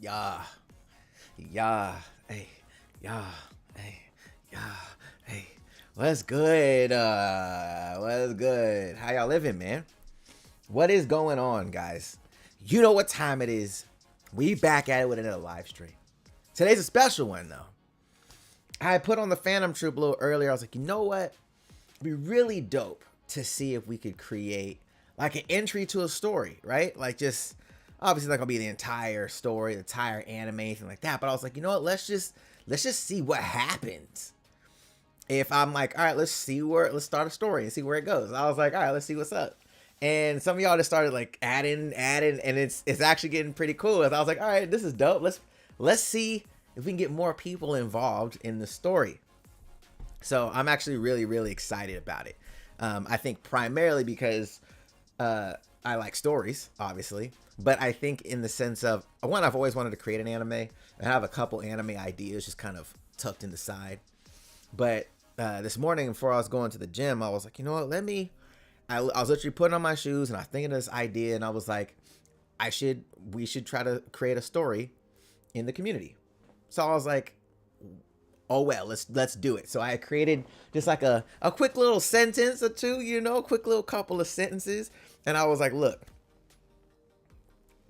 Yeah, yeah, hey, yeah, hey, yeah, hey. What's good? What's good? How y'all living, man? What is going on, guys? You know what time it is. We back at it with another live stream. Today's a special one, though. I put on the Phantom Troop a little earlier. I was like, you know what? It'd be really dope to see if we could create like an entry to a story, right? Like just obviously not gonna be the entire story, the entire anime, anything like that. But I was like, you know what? Let's just see what happens. If I'm like, all right, let's start a story and see where it goes. I was like, all right, let's see what's up. And some of y'all just started like adding, and it's actually getting pretty cool. And I was like, all right, this is dope. Let's see if we can get more people involved in the story. So I'm actually really, really excited about it. I think primarily because I like stories, obviously, but I think in the sense of one, I've always wanted to create an anime. I have a couple anime ideas just kind of tucked in the side. But this morning before I was going to the gym, I was like, you know what? I was literally putting on my shoes and I was thinking of this idea, and I was like, we should try to create a story in the community. So I was like, oh well, let's do it. So I created just like a quick little sentence or two, a quick little couple of sentences. And I was like, look,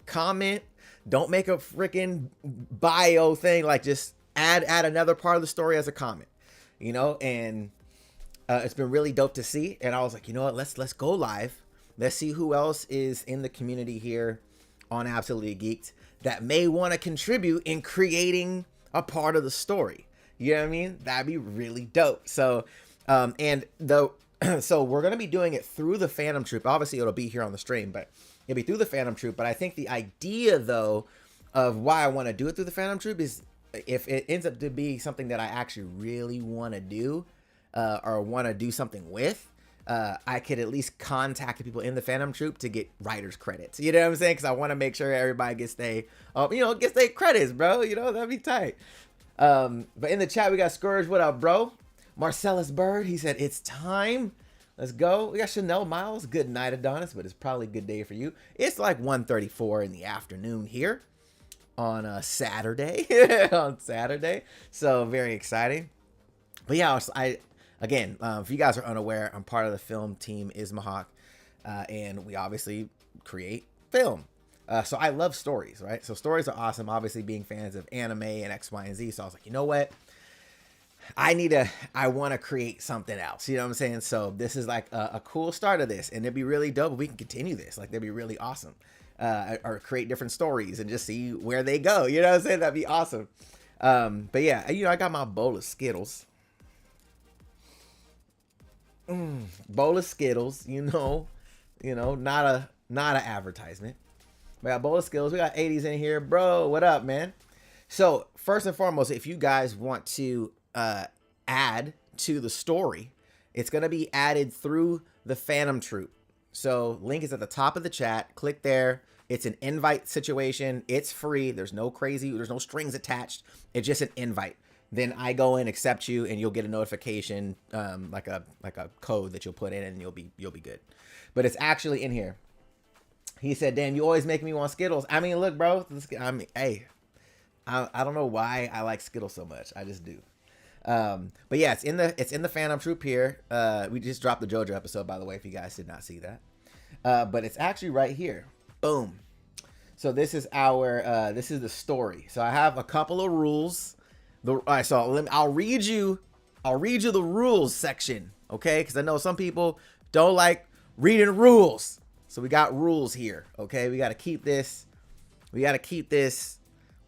comment, don't make a freaking bio thing, like just add another part of the story as a comment, and it's been really dope to see. And I was like, you know what, let's go live. Let's see who else is in the community here on Absolutely Geeked that may want to contribute in creating a part of the story. You know what I mean? That'd be really dope. So, so we're gonna be doing it through the Phantom Troop. Obviously, it'll be here on the stream, but it'll be through the Phantom Troop. But I think the idea, though, of why I want to do it through the Phantom Troop is if it ends up to be something that I actually really want to do, or want to do something with, I could at least contact the people in the Phantom Troop to get writers credits. You know what I'm saying? Because I want to make sure everybody gets their credits, bro. That'd be tight. But in the chat, we got Scourge. What up, bro? Marcellus Bird, he said, it's time. Let's go. We got Chanel Miles. Good night, Adonis, but it's probably a good day for you. It's like 1:34 in the afternoon here on a Saturday. On Saturday. So very exciting. But yeah, if you guys are unaware, I'm part of the film team Ismahawk, and we obviously create film. So I love stories, right? So stories are awesome, obviously being fans of anime and X, Y, and Z. So I was like, you know what? I want to create something else. You know what I'm saying? So this is like a cool start of this, and it'd be really dope if we can continue this. Like, that'd be really awesome. Or create different stories and just see where they go. You know what I'm saying? That'd be awesome. But yeah, I got my bowl of Skittles. Bowl of Skittles, not an advertisement. We got bowl of Skittles. We got 80s in here, bro. What up, man? So first and foremost, if you guys want to add to the story, it's gonna be added through the Phantom Troop. So link is at the top of the chat. Click there. It's an invite situation. It's free. There's no strings attached. It's just an invite. Then I go in, accept you, and you'll get a notification, like a code that you'll put in, and you'll be good. But it's actually in here. He said, "Damn, you always make me want Skittles." I mean, look, bro. Hey, I don't know why I like Skittles so much. I just do. But yeah, it's in the Phantom Troop here. We just dropped the JoJo episode, by the way, if you guys did not see that. But it's actually right here. Boom. So this is the story. So I have a couple of rules. All right, so I'll read you the rules section, okay? Because I know some people don't like reading rules. So we got rules here, okay? We got to keep this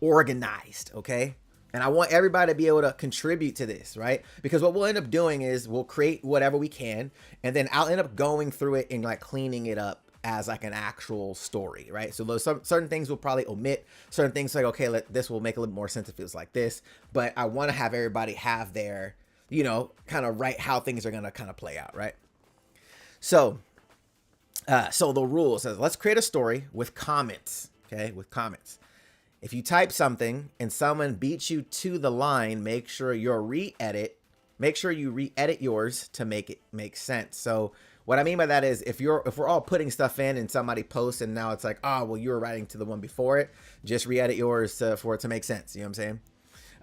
organized, okay? And I want everybody to be able to contribute to this, right? Because what we'll end up doing is we'll create whatever we can, and then I'll end up going through it and like cleaning it up as like an actual story, right? So those certain things we'll probably omit, certain things like, okay, this will make a little more sense if it was like this, but I want to have everybody have their, kind of write how things are going to kind of play out, right? So the rule says, let's create a story with comments, okay? With comments. If you type something and someone beats you to the line, make sure you re-edit yours to make it make sense. So What I mean by that is if we're all putting stuff in and somebody posts and now it's like, oh, well, you were writing to the one before it, just re-edit yours for it to make sense. You know what I'm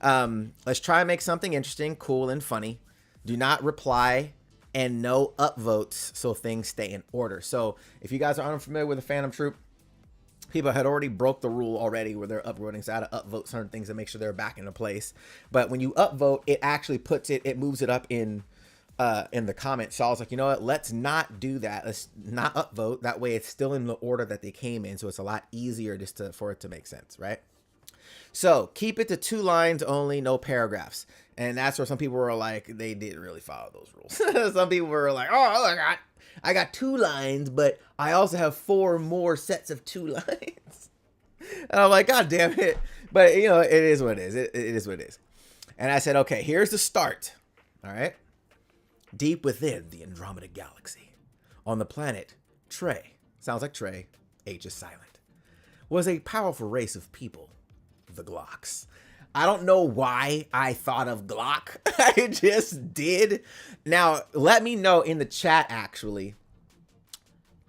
saying? Let's try and make something interesting, cool, and funny. Do not reply and no upvotes so things stay in order. So if you guys are unfamiliar with the Phantom Troop, people had already broke the rule already where they're upvoting. So I had to upvote certain things to make sure they're back into place. But when you upvote, it actually it moves it up in the comments. So I was like, you know what? Let's not do that. Let's not upvote. That way it's still in the order that they came in. So it's a lot easier for it to make sense, right? So keep it to 2 lines only, no paragraphs. And that's where some people were like, they didn't really follow those rules. Some people were like, oh, I got 2 lines, but I also have 4 more sets of 2 lines. And I'm like, God damn it. But, you know, it is what it is. It is what it is. And I said, okay, here's the start. All right. Deep within the Andromeda Galaxy, on the planet Trey, sounds like Trey, H is silent, was a powerful race of people, the Glocks. I don't know why I thought of Glock. I just did. Now, let me know in the chat, actually.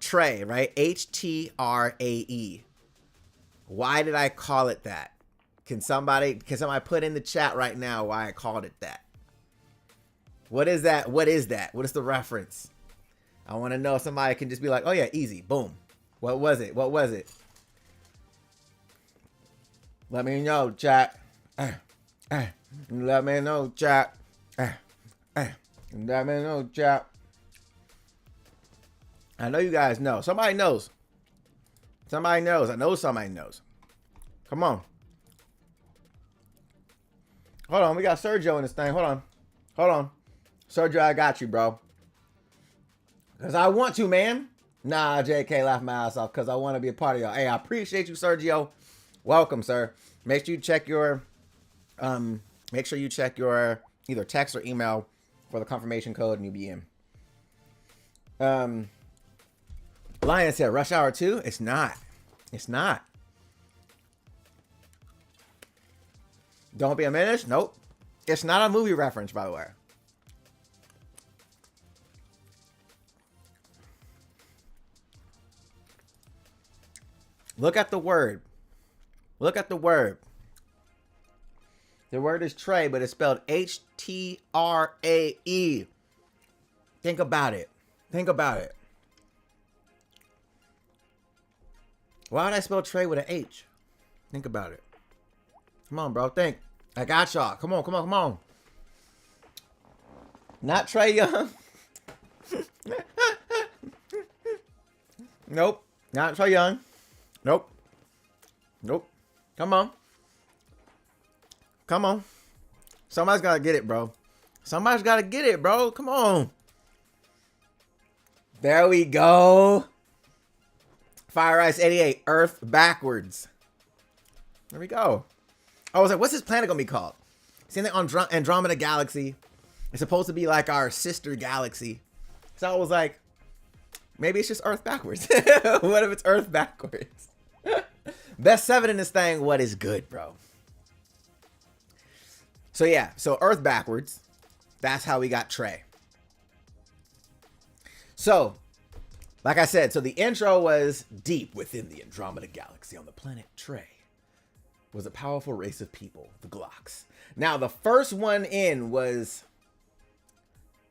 Trey, right? H-T-R-A-E. Why did I call it that? Can somebody put in the chat right now why I called it that? What is that? What is that? What is the reference? I want to know. Somebody can just be like, oh yeah, easy. Boom. What was it? What was it? Let me know, chat. Let me know, chat. Let me know, chat. I know you guys know. Somebody knows. Somebody knows. I know somebody knows. Come on. Hold on. We got Sergio in this thing. Hold on. Hold on. Sergio, I got you, bro. Because I want to, man. Nah, JK laughed my ass off because I want to be a part of y'all. Hey, I appreciate you, Sergio. Welcome, sir. Make sure you check your either text or email for the confirmation code and you'll be in. Lion said, Rush Hour 2? It's not. It's not. Don't Be a Menace? Nope. It's not a movie reference, by the way. Look at the word. Look at the word. The word is Trey, but it's spelled H-T-R-A-E. Think about it. Think about it. Why would I spell Trey with an H? Think about it. Come on, bro. Think. I got y'all. Come on, come on, come on. Not Trey Young. Nope. Not Trey Young. Nope. Nope. Come on. Come on. Somebody's got to get it, bro. Somebody's got to get it, bro. Come on. There we go. Fire Ice 88. Earth backwards. There we go. I was like, what's this planet going to be called? Same thing on Andromeda Galaxy. It's supposed to be like our sister galaxy. So I was like, maybe it's just Earth backwards. What if it's Earth backwards? Best 7 in this thing. What is good, bro? So yeah, so Earth backwards. That's how we got Trey. So, like I said, so the intro was deep within the Andromeda Galaxy on the planet Trey was a powerful race of people, the Glocks. Now, the first one in was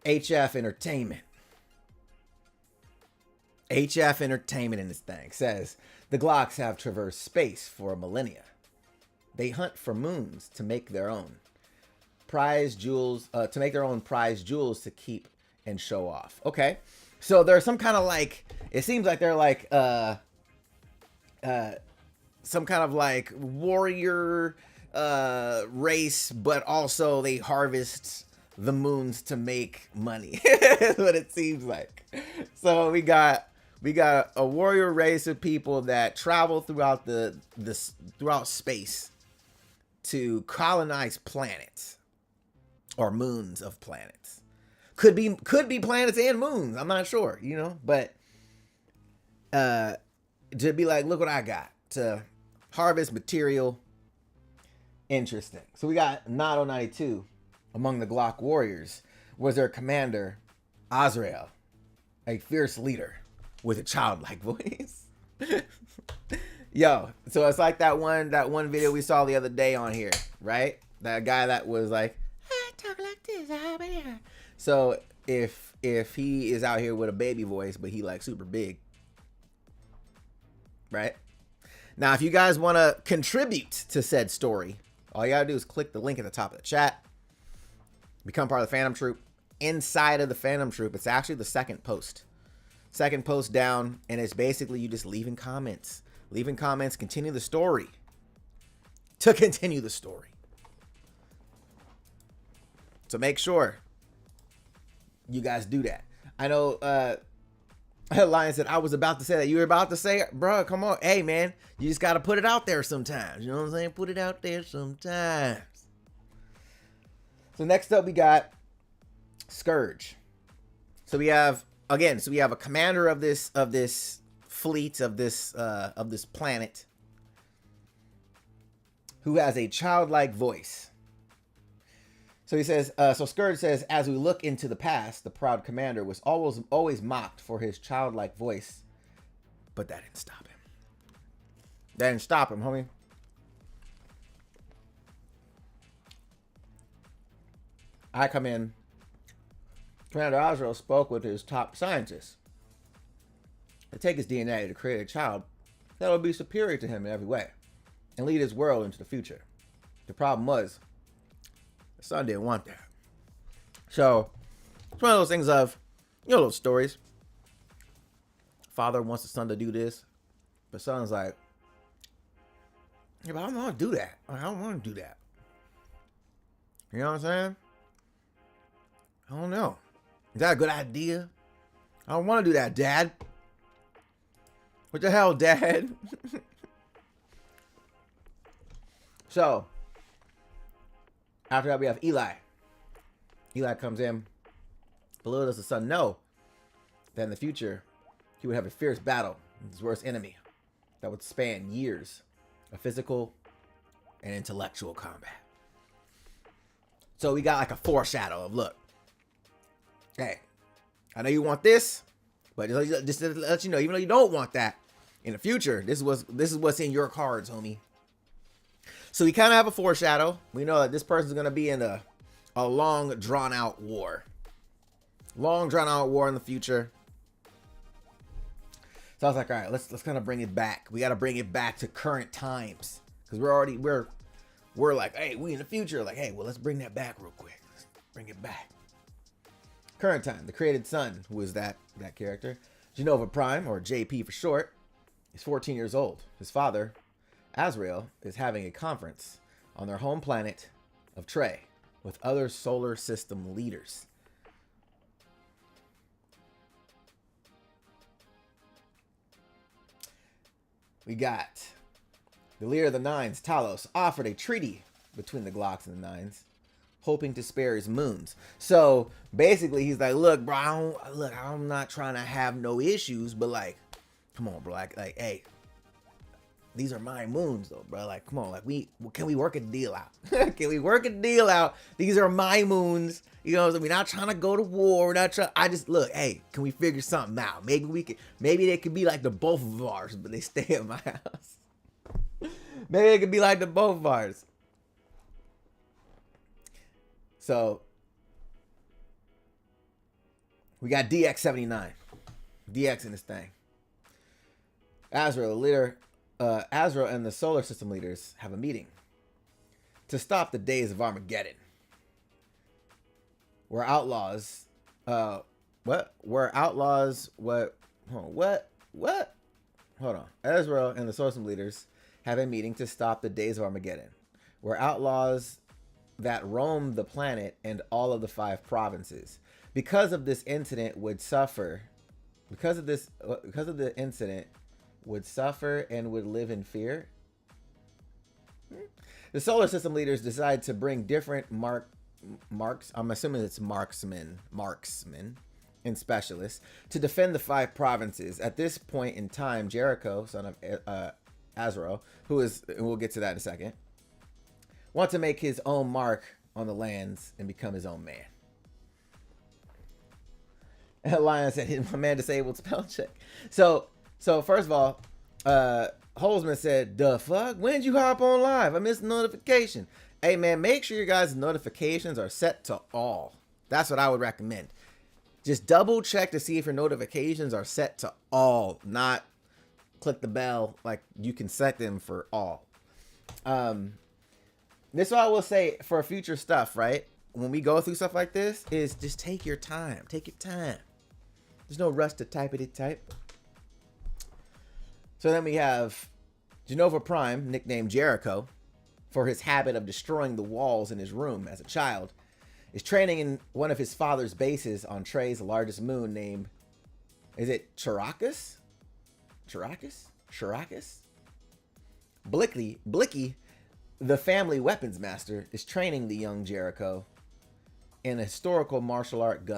HF Entertainment. HF Entertainment in this thing says, the Glocks have traversed space for millennia. They hunt for moons to make their own prize jewels, to make their own prize jewels to keep and show off. Okay. So there's some kind of like, it seems like they're like, some kind of like warrior, race, but also they harvest the moons to make money. That's what it seems like. So we got a warrior race of people that travel throughout throughout space to colonize planets or moons of planets. Could be planets and moons. I'm not sure, you know, but to be like, look what I got, to harvest material. Interesting. So we got Nado 92 among the Glock warriors was their commander, Azrael. a fierce leader with a childlike voice. Yo, so it's like that one video we saw the other day on here, right? That guy that was like, I talk like this. So if he is out here with a baby voice, but he like super big, right? Now, if you guys want to contribute to said story, all you gotta do is click the link at the top of the chat. Become part of the Phantom Troop. Inside of the Phantom Troop, it's actually the second post. Second post down, and it's basically you just leaving comments. Leaving comments, continue the story. To continue the story. So make sure you guys do that. I know Lion said, I was about to say that. You were about to say it? Bro, come on. Hey, man, you just got to put it out there sometimes. You know what I'm saying? Put it out there sometimes. So next up, we got Scourge. So we have a commander of this fleet of this planet who has a childlike voice. So he says, so Scourge says, as we look into the past, the proud commander was always mocked for his childlike voice, but that didn't stop him. That didn't stop him, homie. I come in. Commander Azrael spoke with his top scientists to take his DNA to create a child that will be superior to him in every way and lead his world into the future. The problem was, the son didn't want that. So, it's one of those things of, you know, those stories. Father wants the son to do this, but son's like, yeah, but I don't want to do that. I don't want to do that. You know what I'm saying? I don't know. Is that a good idea? I don't want to do that, Dad. What the hell, Dad? So, after that, we have Eli. Eli comes in. But little does the son know that in the future, he would have a fierce battle with his worst enemy that would span years of physical and intellectual combat. So we got like a foreshadow of, look, hey, I know you want this, but just to let you know, even though you don't want that, in the future, this is what's in your cards, homie. So we kind of have a foreshadow. We know that this person's going to be in a long, drawn-out war. Long, drawn-out war in the future. So I was like, all right, let's kind of bring it back. We got to bring it back to current times. Because we're like, hey, we in the future. Like, hey, well, let's bring that back real quick. Let's bring it back. Current time. The created son, who is that character, Genova Prime, or JP for short, is 14 years old. His father, Azrael, is having a conference on their home planet of Trey with other solar system leaders. We got the leader of the Nines, Talos, offered a treaty between the Glocks and the Nines, hoping to spare his moons. So basically, he's like, "Look, bro, I'm not trying to have no issues, but like, come on, bro, like, hey, these are my moons, though, bro. Like, come on, like, can we work a deal out? Can we work a deal out? These are my moons. You know, we're not trying to go to war. We're not trying. I just look, hey, can we figure something out? Maybe they could be like the both of ours, but they stay at my house. Maybe it could be like the both of ours." So we got DX79. DX in this thing. Azrael, the leader. Azrael and the solar system leaders have a meeting to stop the days of Armageddon. Where outlaws. What? Where outlaws. What? What? Hold on. Azrael and the solar system leaders have a meeting to stop the days of Armageddon. Where outlaws that roam the planet and all of the 5 provinces. Because of the incident would suffer and would live in fear. The solar system leaders decide to bring different marks. I'm assuming it's marksmen, and specialists to defend the 5 provinces. At this point in time, Jericho, son of Azrael, who is, and we'll get to that in a second, want to make his own mark on the lands and become his own man. Lion said, my man disabled spell check. So first of all, Holzman said, the fuck? When did you hop on live? I missed the notification. Hey, man, make sure your guys' notifications are set to all. That's what I would recommend. Just double check to see if your notifications are set to all, not click the bell. Like, you can set them for all. This is what I will say for future stuff, right? When we go through stuff like this, is just take your time. Take your time. There's no rush to type. So then we have Genova Prime, nicknamed Jericho, for his habit of destroying the walls in his room as a child, is training in one of his father's bases on Trey's largest moon named, is it Charakas? Blicky, the family weapons master, is training the young Jericho in a historical martial art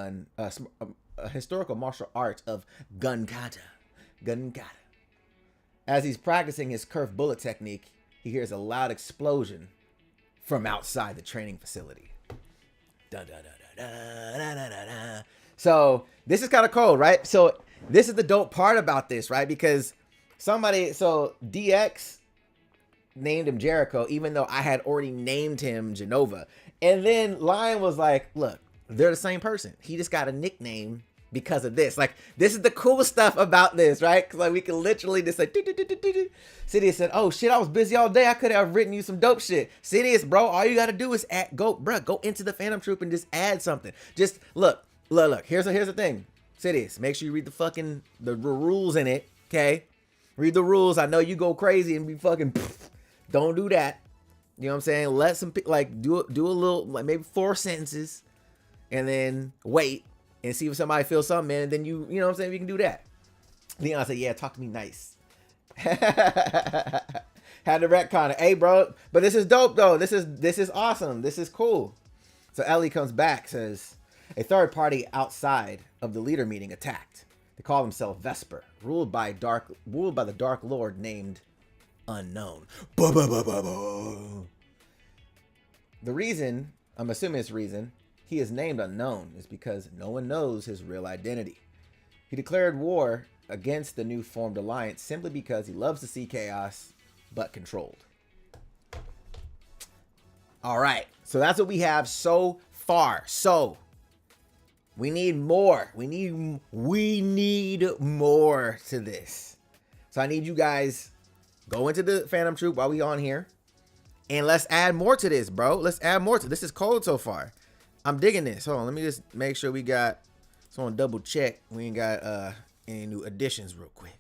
of gun kata. As he's practicing his curved bullet technique, he hears a loud explosion from outside the training facility. So this is kind of cold, right? So this is the dope part about this, right? Because DX named him Jericho, even though I had already named him Genova. And then Lion was like, look, they're the same person. He just got a nickname because of this. Like, this is the cool stuff about this, right? Because like we can literally just say, Sidious said, oh shit, I was busy all day. I could have written you some dope shit. Sidious, bro, all you got to do is go into the Phantom Troop and just add something. Just look. Here's the thing. Sidious, make sure you read the rules in it, okay? Read the rules. I know you go crazy and be fucking, don't do that. You know what I'm saying? Let some, like, do a little, like maybe 4 sentences and then wait and see if somebody feels something, man. And then you know what I'm saying? You can do that. Leon said, yeah, talk to me nice. Had to retcon it. Hey, bro, but this is dope, though. This is awesome. This is cool. So Ellie comes back, says, a third party outside of the leader meeting attacked. They call themselves Vesper, ruled by the Dark Lord named Unknown. The reason, I'm assuming it's reason, he is named Unknown is because no one knows his real identity. He declared war against the new formed alliance simply because he loves to see chaos, but controlled. All right, so that's what we have so far. So we need more. We need more to this. So I need you guys go into the Phantom Troop while we on here, and let's add more to this, bro. Let's add more to this. Is cold so far. I'm digging this. Hold on, let me just make sure we got. So on double check, we ain't got any new additions real quick.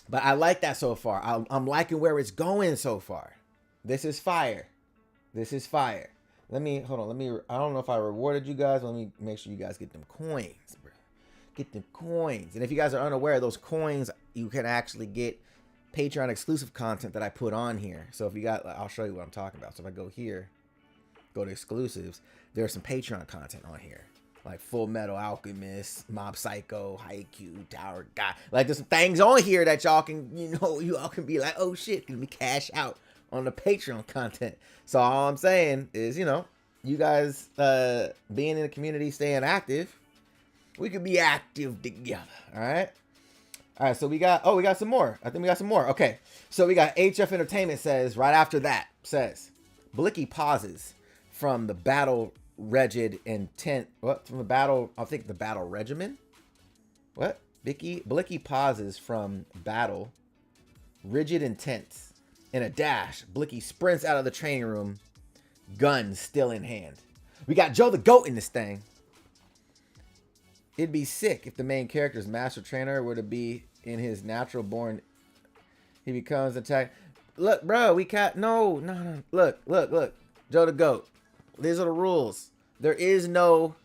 But I like that so far. I'm liking where it's going so far. This is fire. This is fire. Hold on. I don't know if I rewarded you guys. Let me make sure you guys get them coins, bro. Get them coins. And if you guys are unaware, those coins, you can actually get Patreon exclusive content that I put on here. So if you got, I'll show you what I'm talking about. So if I go here, go to exclusives, there's some Patreon content on here. Like Full Metal Alchemist, Mob Psycho, Haikyuu, Tower Guy. Like there's some things on here that y'all can, you all can be like, oh shit, let me cash out on the Patreon content. So all I'm saying is, you guys being in the community, staying active, we could be active together. All right. So we got some more. I think we got some more. Okay. So we got HF Entertainment says right after that says Blicky pauses from the battle rigid intent. What? From the battle, I think the battle regimen. What? Blicky pauses from battle rigid intents. In a dash, Blicky sprints out of the training room, gun still in hand. We got Joe the Goat in this thing. It'd be sick if the main character's master trainer were to be in his natural born. He becomes attack. Look, bro, we can't. No. Look. Joe the Goat. These are the rules. There's no,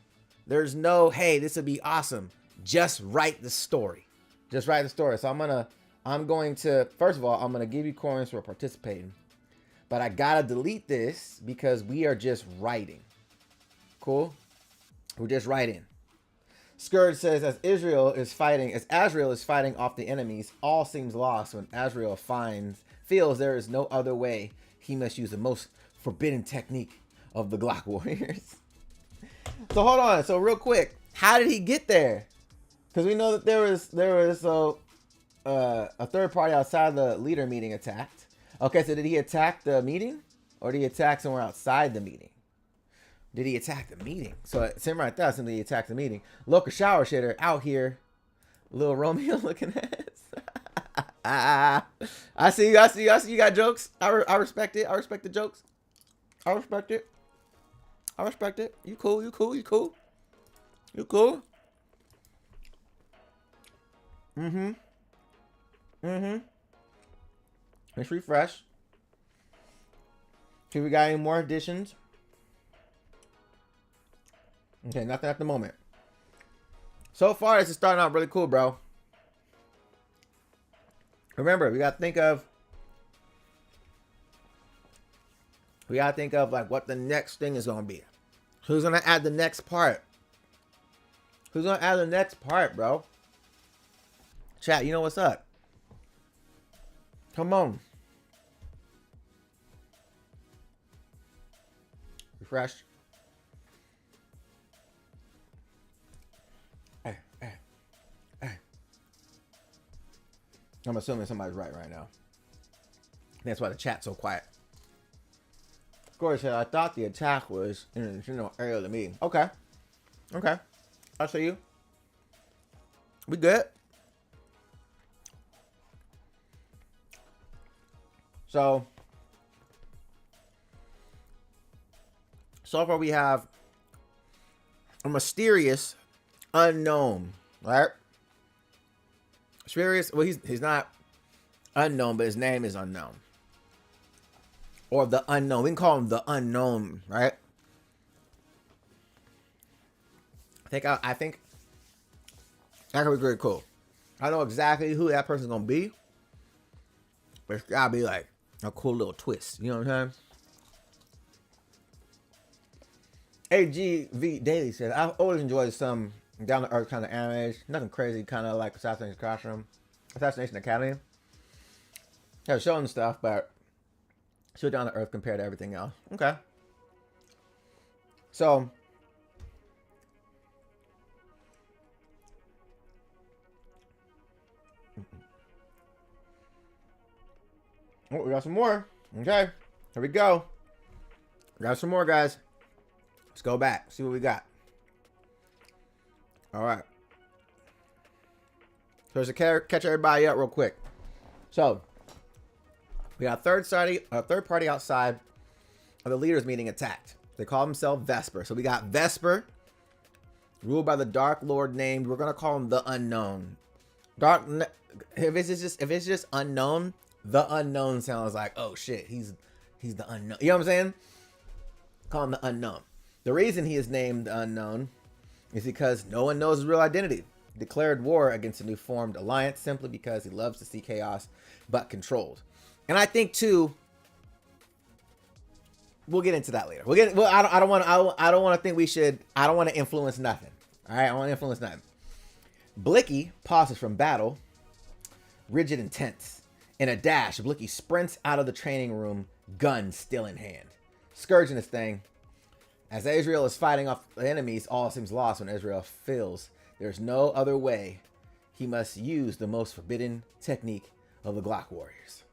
hey, this would be awesome. Just write the story. So I'm going to, first of all, I'm going to give you coins for participating. But I got to delete this because we are just writing. Cool? We're just writing. Scourge says, as Azrael is fighting off the enemies, all seems lost when Azrael feels there is no other way. He must use the most forbidden technique of the Glock Warriors. So hold on. So real quick, how did he get there? Because we know that there was a third party outside the leader meeting attacked. Okay, so did he attack the meeting, or did he attack somewhere outside the meeting? Did he attack the meeting? So it's him right there. Simply attacked the meeting. Local shower shitter out here, little Romeo looking ass. I see you. I see you. I see you got jokes. I respect it. I respect the jokes. I respect it. I respect it. You cool. You cool. You cool. You cool. Mm-hmm. Mm-hmm. Let's refresh. See, we got any more additions? Okay, nothing at the moment. So far, this is starting out really cool, bro. Remember, we gotta think of like what the next thing is gonna be. Who's gonna add the next part? Who's gonna add the next part, bro? Chat, you know what's up? Come on. Refresh. Hey. I'm assuming somebody's right now. That's why the chat's so quiet. Of course, I thought the attack was in the general area of the meeting. Okay. Okay. I'll show you. We good. So far we have a mysterious unknown, right? Mysterious. Well, he's not unknown, but his name is unknown, or the unknown. We can call him the unknown, right? I think that could be pretty cool. I know exactly who that person's gonna be, but it's gotta be like a cool little twist. You know what I'm saying? AGV Daily says, I've always enjoyed some down to earth kind of anime. Nothing crazy, kind of like Assassination Academy. Yeah, showing stuff, but still down to earth compared to everything else. Okay. So, oh, we got some more. Okay, here we go. We got some more, guys. Let's go back, see what we got. All right. So to catch everybody up real quick. So we got a third party outside of the leaders meeting attacked. They call themselves Vesper. So we got Vesper, ruled by the Dark Lord named. We're gonna call him the Unknown. If it's just unknown, the unknown sounds like, oh shit, he's the unknown. You know what I'm saying? Call him the Unknown. The reason he is named the Unknown is because no one knows his real identity. Declared war against a new formed alliance simply because he loves to see chaos but controlled. And I think too, we'll get into that later. I don't want to think we should. I don't want to influence nothing. All right, I don't want to influence nothing. Blicky pauses from battle, rigid and tense. In a dash, Blicky sprints out of the training room, gun still in hand, scourging this thing. As Israel is fighting off the enemies, all seems lost when Israel feels there's no other way. He must use the most forbidden technique of the Glock Warriors.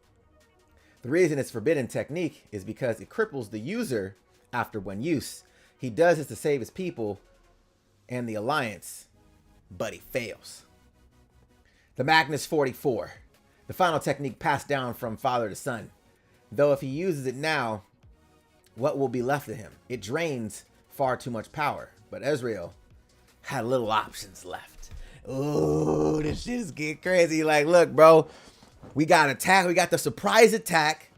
The reason it's forbidden technique is because it cripples the user after one use. He does this to save his people and the Alliance, but he fails. The Magnus 44, the final technique passed down from father to son. Though if he uses it now, what will be left of him? It drains far too much power, but Israel had little options left. Ooh, this shit is getting crazy. Like, look, bro, we got attack. We got the surprise attack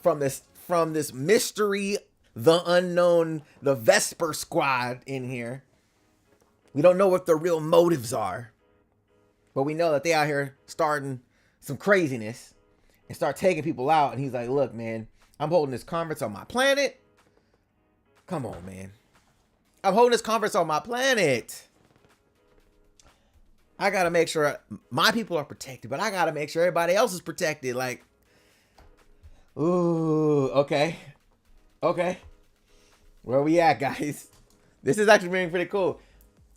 from this mystery, the unknown, the Vesper squad in here. We don't know what the real motives are, but we know that they out here starting some craziness and start taking people out. And he's like, look, man, I'm holding this conference on my planet. Come on, man. I'm holding this conference on my planet. I got to make sure my people are protected, but I got to make sure everybody else is protected. Like, ooh, okay. Okay. Where we at, guys? This is actually being pretty cool.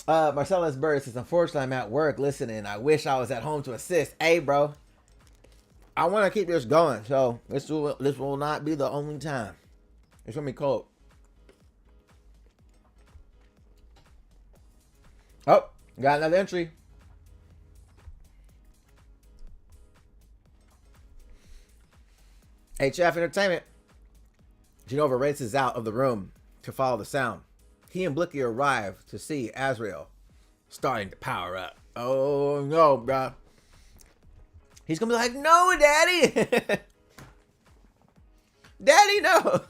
Marcellus Bird says, unfortunately, I'm at work listening. I wish I was at home to assist. Hey, bro. I want to keep this going, so this will not be the only time. It's going to be cold. Oh, got another entry. HF Entertainment. Genova races out of the room to follow the sound. He and Blicky arrive to see Azrael starting to power up. Oh no, bro. He's gonna be like, no, Daddy. Daddy, no.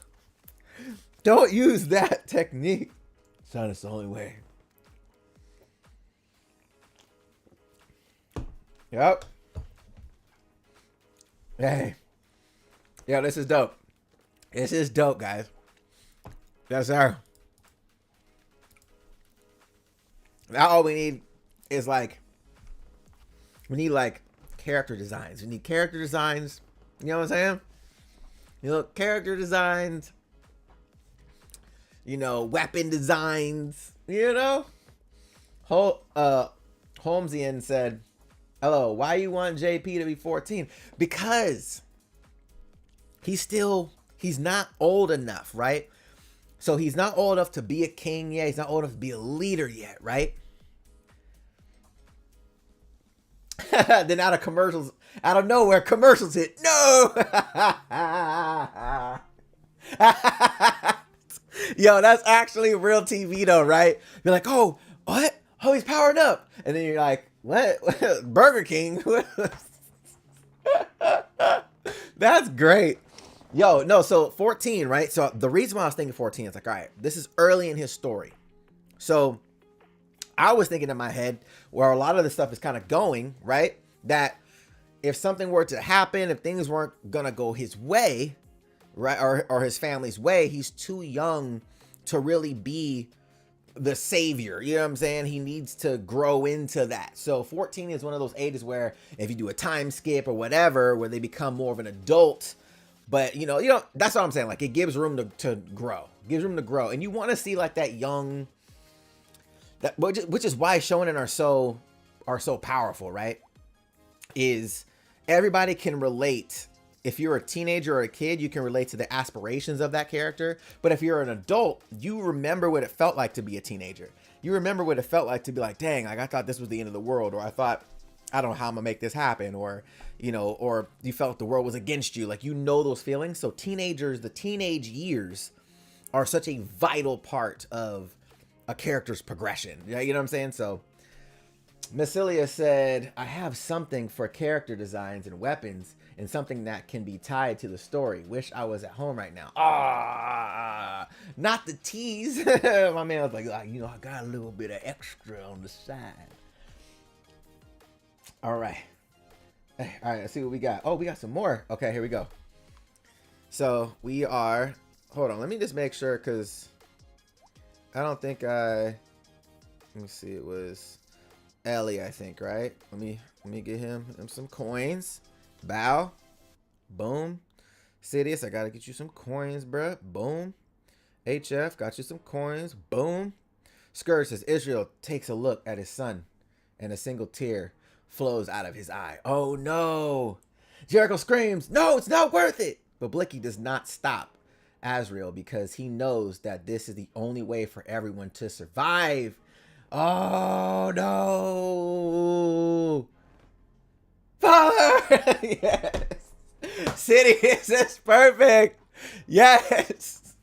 Don't use that technique. Son, it's the only way. Yep. Hey. Yo, this is dope. This is dope, guys. Yes, sir. Now all we need is like, we need like character designs. We need character designs. You know what I'm saying? You know, character designs. You know, weapon designs. You know? Holmesian said, hello, why you want JP to be 14? Because he's not old enough, right? So he's not old enough to be a king yet. He's not old enough to be a leader yet, right? Then out of nowhere, commercials hit. No! Yo, that's actually real TV though, right? You're like, oh, what? Oh, he's powering up. And then you're like, what? Burger King? That's great. Yo, no, so 14, right? So the reason why I was thinking 14 is like, all right, this is early in his story. So I was thinking in my head where a lot of the stuff is kind of going, right? That if something were to happen, if things weren't going to go his way, right? Or his family's way, he's too young to really be the savior. You know what I'm saying? He needs to grow into that. So 14 is one of those ages where if you do a time skip or whatever, where they become more of an adult. But, you know, that's what I'm saying. Like, it gives room to grow. It gives room to grow. And you want to see, like, that young... which is why shonen are so powerful, right? Is everybody can relate. If you're a teenager or a kid, you can relate to the aspirations of that character. But if you're an adult, you remember what it felt like to be a teenager. You remember what it felt like to be like, dang, like, I thought this was the end of the world. Or I thought... I don't know how I'm gonna make this happen, or, you know, or you felt the world was against you. Like, you know those feelings. So teenagers, the teenage years are such a vital part of a character's progression. You know what I'm saying? So Massilia said, I have something for character designs and weapons and something that can be tied to the story. Wish I was at home right now. Not the tease. My man was like, you know, I got a little bit of extra on the side. All right. All right, let's see what we got. Oh, we got some more. Okay, here we go. So we are, hold on, let me just make sure, because I don't think let me see, it was Ellie, I think, right? Let me get him some coins. Bow. Boom. Sidious, I gotta get you some coins, bruh. Boom. HF, got you some coins. Boom. Scourge says, Israel takes a look at his son, and a single tear flows out of his eye. Oh no. Jericho screams, no, it's not worth it. But Blicky does not stop Azrael because he knows that this is the only way for everyone to survive. Oh no. Father! Yes. Sidious is perfect. Yes.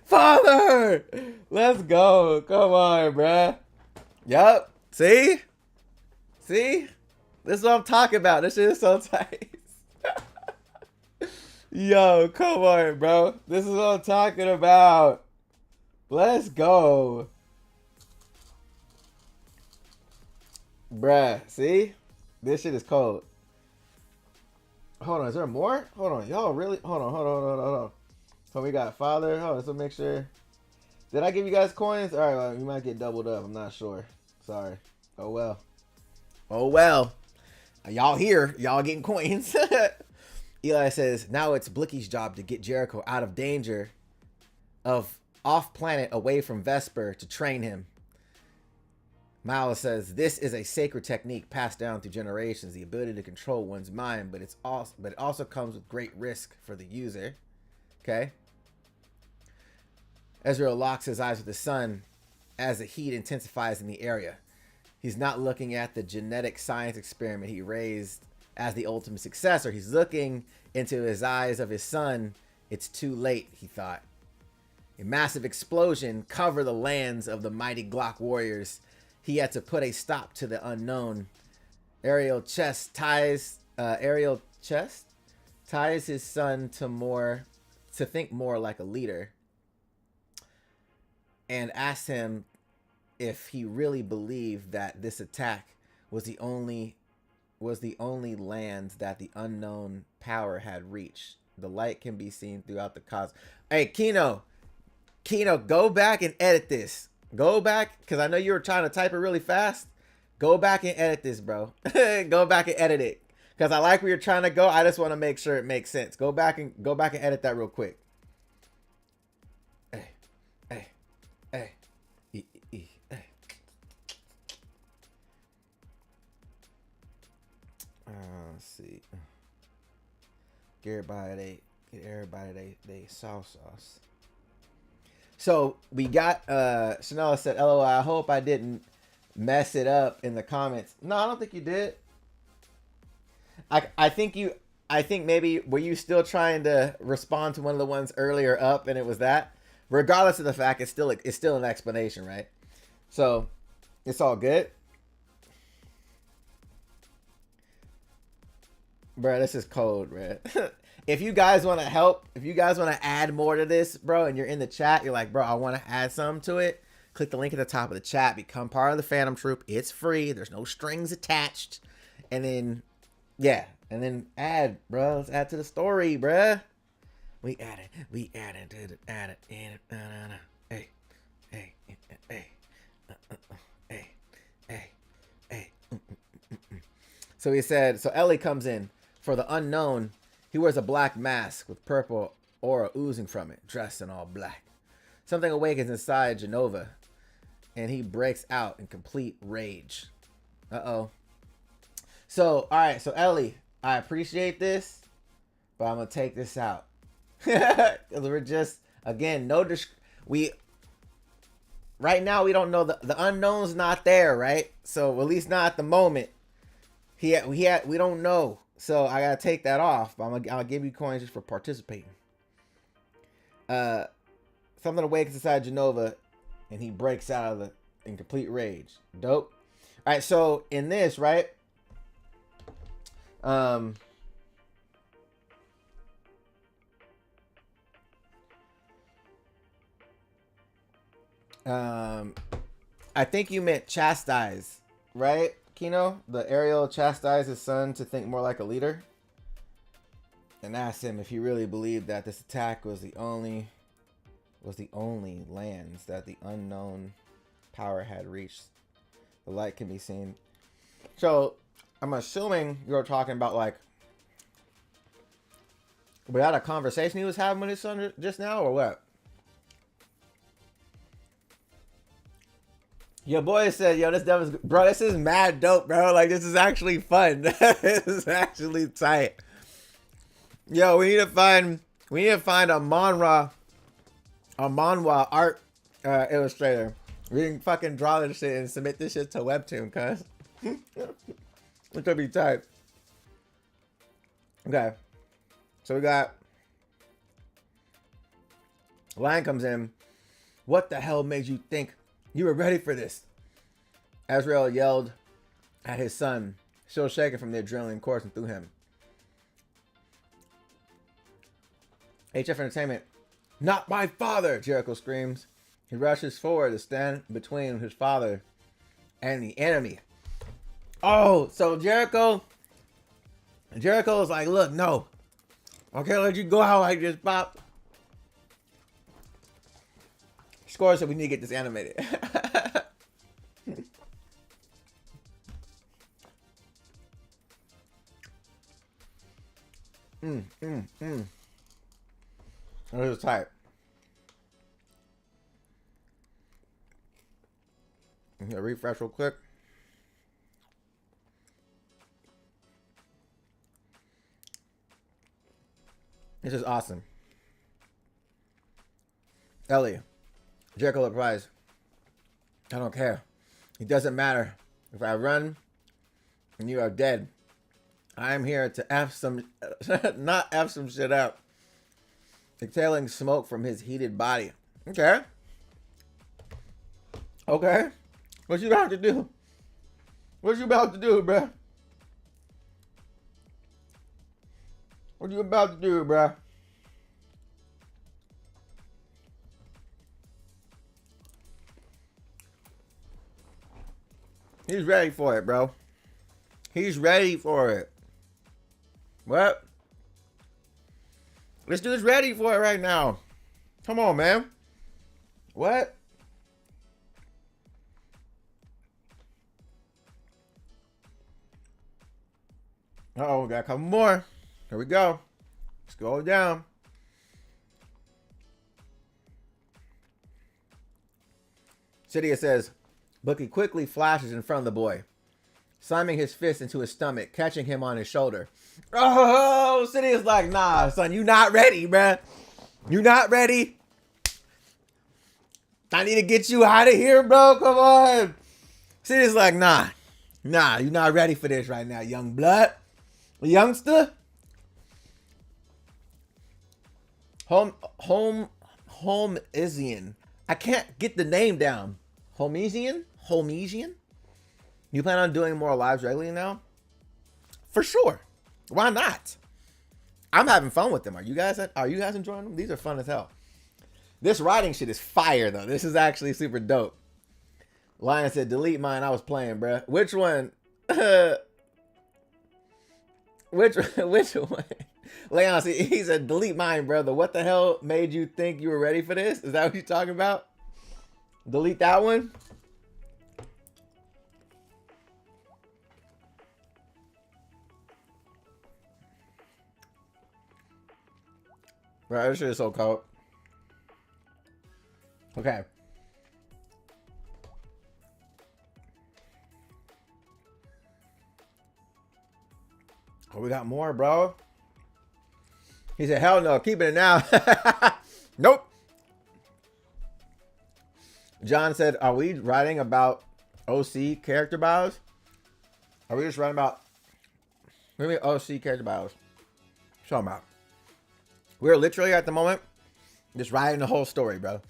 Father! Let's go. Come on, bruh. Yup. See? See? This is what I'm talking about. This shit is so tight. Yo, come on, bro. This is what I'm talking about. Let's go. Bruh, see? This shit is cold. Hold on, is there more? Hold on, y'all really? Hold on. So we got father. Hold on, so make sure. Did I give you guys coins? All right, well, you might get doubled up. I'm not sure. Sorry. Oh, well. Oh, well. Y'all here. Y'all getting coins. Eli says, now it's Blicky's job to get Jericho out of danger of off planet away from Vesper to train him. Miles says this is a sacred technique passed down through generations, the ability to control one's mind, but it also comes with great risk for the user. Okay. Ezreal locks his eyes with the sun as the heat intensifies in the area. He's not looking at the genetic science experiment he raised as the ultimate successor. He's looking into his eyes of his son. It's too late, he thought. A massive explosion covered the lands of the mighty Glock warriors. He had to put a stop to the unknown. Ariel Chest ties his son to think more like a leader, and asked him if he really believed that this attack was the only land that the unknown power had reached. The light can be seen throughout the cosmos. Hey, Kino, go back and edit this. Go back, because I know you were trying to type it really fast. Go back and edit this, bro. Go back and edit it, because I like where you're trying to go. I just want to make sure it makes sense. Go back and edit that real quick. Hey. Let's see. Get everybody they sauce. So we got Chanel said, LOL, I hope I didn't mess it up in the comments. No, I don't think you did. I think maybe were you still trying to respond to one of the ones earlier up and it was that? Regardless of the fact, it's still an explanation, right? So it's all good. Bro, this is cold, bro. If you guys want to help, if you guys want to add more to this, bro, and you're in the chat, you're like, bro, I want to add some to it. Click the link at the top of the chat. Become part of the Phantom Troop. It's free. There's no strings attached. And then, yeah. And then add, bro. Let's add to the story, bro. We added. Hey. So he said, so Ellie comes in. For the unknown, he wears a black mask with purple aura oozing from it, dressed in all black. Something awakens inside Genova, and he breaks out in complete rage. Uh-oh. So, all right. So, Ellie, I appreciate this, but I'm going to take this out. Because we're just, again, right now, we don't know. The unknown's not there, right? So, at least not at the moment. We don't know. So, I got to take that off. But I'll give you coins just for participating. Something awakens inside Genova, and he breaks out in complete rage. Dope. All right, so in this, right? I think you meant chastise, right, Kino? The Ariel chastised his son to think more like a leader, and asked him if he really believed that this attack was the only lands that the unknown power had reached. The light can be seen. So I'm assuming you're talking about like without a conversation he was having with his son just now, or what? Your boy said, yo, this devil's, bro, this is mad dope, bro. Like, this is actually fun. This is actually tight. Yo, we need to find a manhwa art illustrator. We can fucking draw this shit and submit this shit to Webtoon, cuz. It could be tight. Okay. So we got Lion comes in. What the hell made you think you were ready for this? Azrael yelled at his son, still shaking from the adrenaline coursing through him. HF Entertainment. Not my father, Jericho screams. He rushes forward to stand between his father and the enemy. Oh, so Jericho is like, look, no. I can't let you go out like this, Pop. Score said we need to get this animated. That was tight. I'm gonna refresh real quick. This is awesome. Ellie, Jekyll replies, I don't care. It doesn't matter. If I run and you are dead, I'm here to F some, not F some shit up. Exhaling smoke from his heated body. Okay. Okay. What you about to do? What you about to do, bruh? What you about to do, bruh? He's ready for it, bro. He's ready for it. What? This dude's ready for it right now. Come on, man. What? Uh-oh, we got a couple more. Here we go. Let's go down. Cydia says, Bookie quickly flashes in front of the boy, slamming his fist into his stomach, catching him on his shoulder. Oh, Cydia's like, nah, son, you not ready, bruh. You not ready? I need to get you out of here, bro. Come on. Cydia's like, nah, you not ready for this right now, young blood. Youngster. Homesian. I can't get the name down. Homesian? You plan on doing more lives regularly now? For sure. Why not? I'm having fun with them. Are you guys enjoying them? These are fun as hell. This writing shit is fire though. This is actually super dope. Lion said, delete mine. I was playing, bruh. Which one? Which one? Leon, he said, delete mine, brother. What the hell made you think you were ready for this? Is that what you're talking about? Delete that one? Bro, this shit is so cold. Okay. Oh, we got more, bro. He said, hell no, keeping it now. Nope. John said, are we writing about OC character bios? Are we just writing about maybe OC character bios? Show them out. We're literally at the moment just writing the whole story, bro.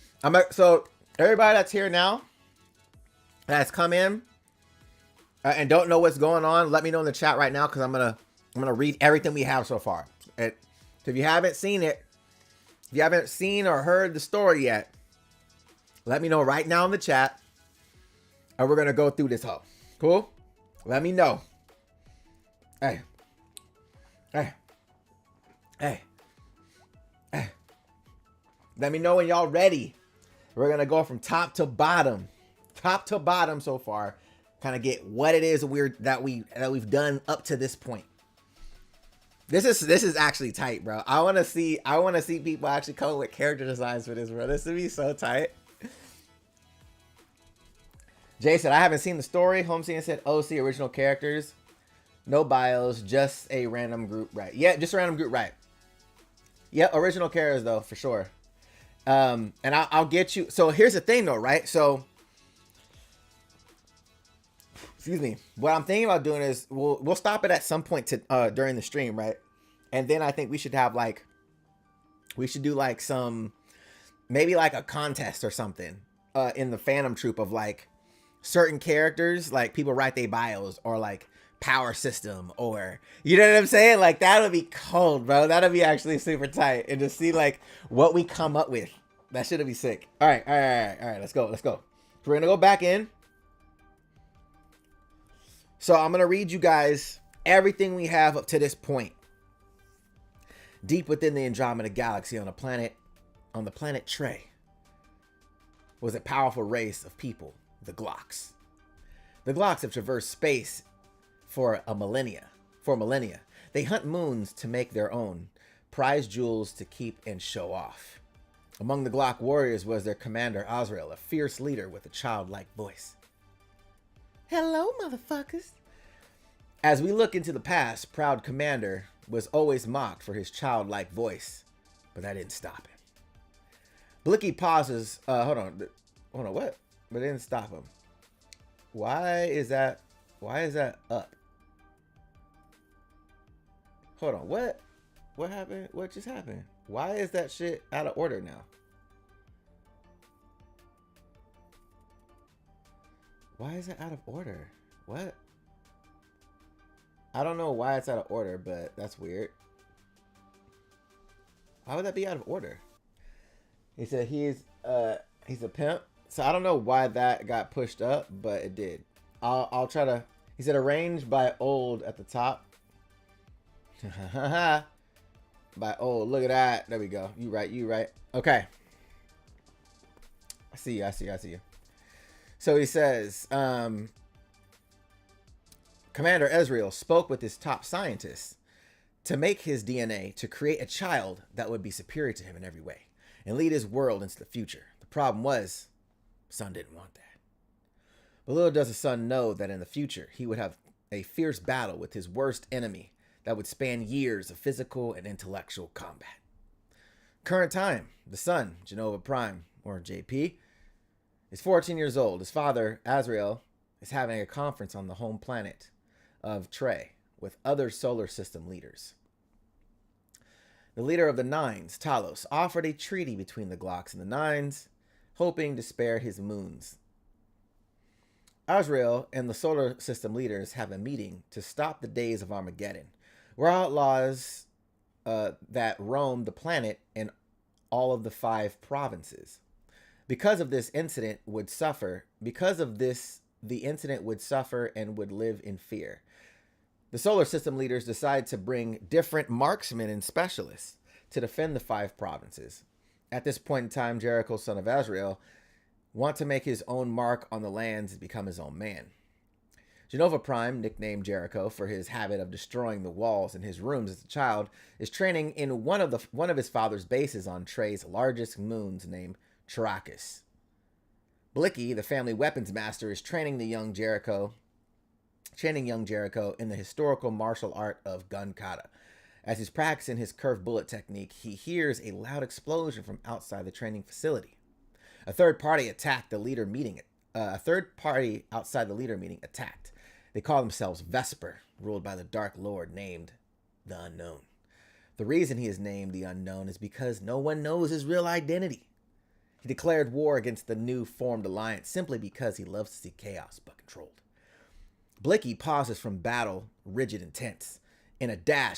So everybody that's here now, that's come in and don't know what's going on, let me know in the chat right now because I'm gonna read everything we have so far. So if you haven't seen it, if you haven't seen or heard the story yet, let me know right now in the chat, and we're gonna go through this whole. Cool? Let me know. Hey. Let me know when y'all ready. We're gonna go from top to bottom so far. Kind of get what it is that we've done up to this point. This is actually tight, bro. I want to see people actually come up with character designs for this, bro. This would be so tight. Jay said, I haven't seen the story. Homesian said, OC original characters, no bios, just a random group, right? Yeah, just a random group, right? Yeah, original characters though, for sure. And I'll get you. So here's the thing though, right? So, excuse me. What I'm thinking about doing is we'll stop it at some point to during the stream, right? And then I think we should do like some, maybe like a contest or something in the Phantom Troop of like certain characters, like people write their bios or like power system or, you know what I'm saying? Like that would be cold, bro. That'll be actually super tight. And to see like what we come up with. That should be sick. All right. Let's go. So we're going to go back in. So I'm going to read you guys everything we have up to this point. Deep within the Andromeda Galaxy on the planet Trey was a powerful race of people, the Glocks. The Glocks have traversed space for millennia. They hunt moons to make their own, prize jewels to keep and show off. Among the Glock warriors was their commander Azrael, a fierce leader with a childlike voice. Hello, motherfuckers. As we look into the past, Proud Commander was always mocked for his childlike voice, but that didn't stop him. Blicky pauses. Hold on, what? But it didn't stop him. Why is that up? Hold on, what? What happened? What just happened? Why is that shit out of order now? Why is it out of order? What? I don't know why it's out of order, but that's weird. Why would that be out of order? He said he's a pimp. So I don't know why that got pushed up, but it did. I'll try to. He said arranged by old at the top. By old. Look at that. There we go. You right. Okay. I see you. So he says, Commander Ezreal spoke with his top scientists to make his DNA to create a child that would be superior to him in every way and lead his world into the future. The problem was, Son didn't want that. But little does the Son know that in the future, he would have a fierce battle with his worst enemy that would span years of physical and intellectual combat. Current time, the Son, Genova Prime, or JP, is 14 years old. His father, Azrael, is having a conference on the home planet of Trey with other solar system leaders. The leader of the Nines, Talos, offered a treaty between the Glocks and the Nines, hoping to spare his moons. Azrael and the solar system leaders have a meeting to stop the days of Armageddon, where outlaws that roam the planet in all of the 5 provinces. Because of this incident would suffer, the incident would suffer and would live in fear. The solar system leaders decide to bring different marksmen and specialists to defend the 5 provinces. At this point in time, Jericho, son of Azrael, wants to make his own mark on the lands and become his own man. Genova Prime, nicknamed Jericho for his habit of destroying the walls in his rooms as a child, is training in one of his father's bases on Trey's largest moons named Charakas. Blicky, the family weapons master, is training young Jericho in the historical martial art of gun kata. As he's practicing his curved bullet technique, he hears a loud explosion from outside the training facility. A third party outside the leader meeting attacked. They call themselves Vesper, ruled by the Dark Lord named the Unknown. The reason he is named the Unknown is because no one knows his real identity. He declared war against the new formed alliance simply because he loves to see chaos but controlled. Blicky pauses from battle, rigid and tense. Blicky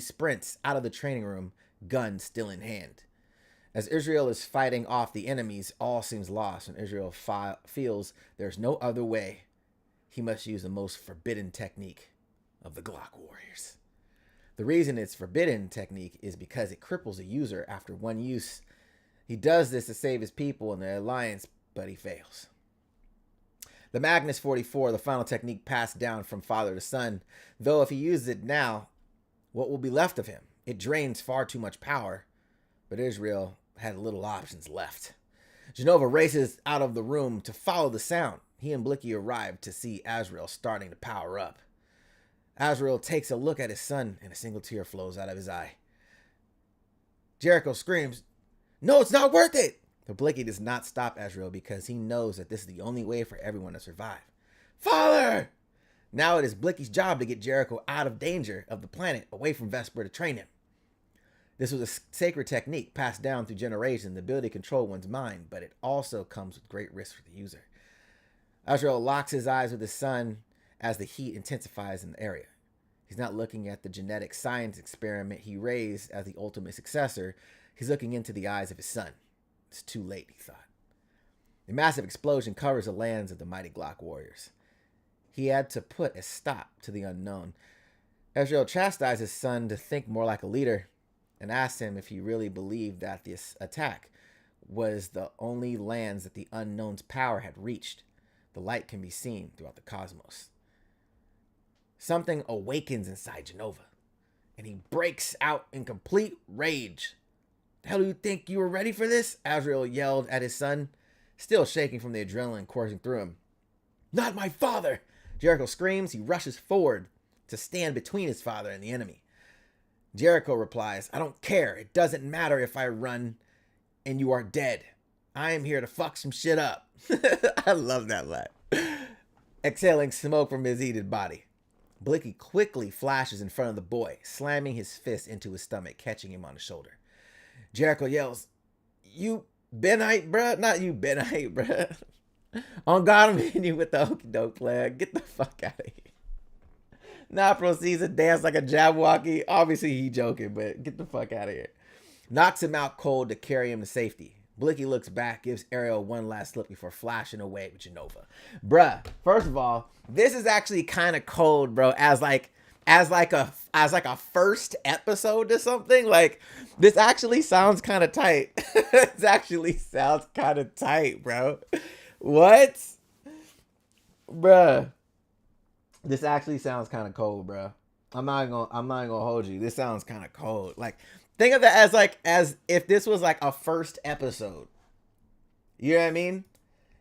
sprints out of the training room, gun still in hand. As Israel is fighting off the enemies, all seems lost, and Israel feels there's no other way. He must use the most forbidden technique of the Glock warriors. The reason it's forbidden technique is because it cripples a user after one use. He does this to save his people and the alliance, but he fails. The Magnus 44, the final technique passed down from father to son, though if he uses it now, what will be left of him? It drains far too much power, but Israel had little options left. Genova races out of the room to follow the sound. He and Blicky arrive to see Azrael starting to power up. Azrael takes a look at his son, and a single tear flows out of his eye. Jericho screams, "No, it's not worth it!" But Blicky does not stop Azrael because he knows that this is the only way for everyone to survive. Father! Now it is Blicky's job to get Jericho out of danger of the planet, away from Vesper to train him. This was a sacred technique passed down through generations, the ability to control one's mind, but it also comes with great risk for the user. Azrael locks his eyes with his son as the heat intensifies in the area. He's not looking at the genetic science experiment he raised as the ultimate successor. He's looking into the eyes of his son. It's too late, he thought. A massive explosion covers the lands of the mighty Glock warriors. He had to put a stop to the unknown. Azrael chastised his son to think more like a leader and asked him if he really believed that this attack was the only lands that the unknown's power had reached. The light can be seen throughout the cosmos. Something awakens inside Genova, and he breaks out in complete rage. "The hell do you think you were ready for this?" Azrael yelled at his son. still shaking from the adrenaline coursing through him. Not my father! Jericho screams. He rushes forward to stand between his father and the enemy. Jericho replies, I don't care. It doesn't matter if I run and you are dead. I am here to fuck some shit up. I love that line. Exhaling smoke from his heated body. Blicky quickly flashes in front of the boy, slamming his fist into his stomach, catching him on the shoulder. Jericho yells, You Benite, bruh? Not you Benite, bruh. On God, I'm hitting you with the okie doke player. Get the fuck out of here. Now proceeds to dance like a Jabberwocky. Obviously, he joking, but get the fuck out of here. Knocks him out cold to carry him to safety. Blicky looks back, gives Ariel one last look before flashing away with Genova. Bruh, first of all, this is actually kind of cold, bro. As like a first episode to something. Like, this actually sounds kind of tight. It actually sounds kind of tight, bro. What? Bruh. This actually sounds kind of cold, bro. I'm not gonna hold you. This sounds kind of cold. Like, think of that as if this was like a first episode. You know what I mean?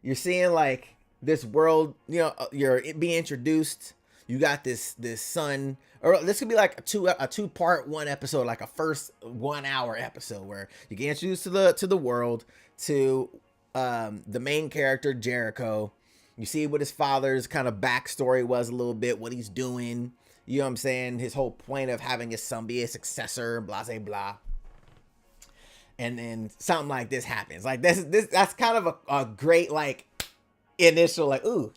You're seeing like this world, you know, you're being introduced. You got this son, or this could be like a two-part one episode, like a first 1 hour episode where you get introduced to the world, to the main character Jericho. You see what his father's kind of backstory was a little bit, what he's doing. You know what I'm saying? His whole point of having his son be a successor, blah, blah, blah. And then something like this happens. Like, that's kind of a great, like, initial, like, ooh.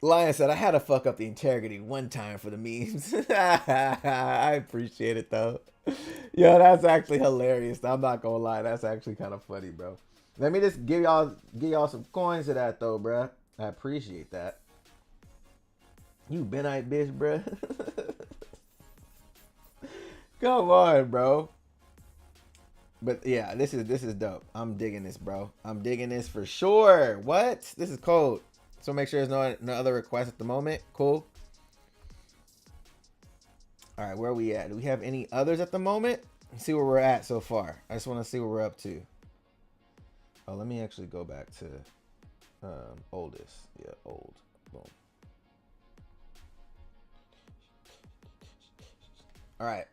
Lion said, I had to fuck up the integrity one time for the memes. I appreciate it, though. Yo, that's actually hilarious. I'm not gonna lie. That's actually kind of funny, bro. Let me just give y'all some coins to that, though, bro. I appreciate that. You Benite bitch, bro. Come on, bro. But yeah, this is dope. I'm digging this, bro. I'm digging this for sure. What? This is cold. So make sure there's no other requests at the moment. Cool. All right, where are we at? Do we have any others at the moment? Let's see where we're at so far. I just want to see what we're up to. Oh, let me actually go back to oldest. Yeah, old. Boom. All right.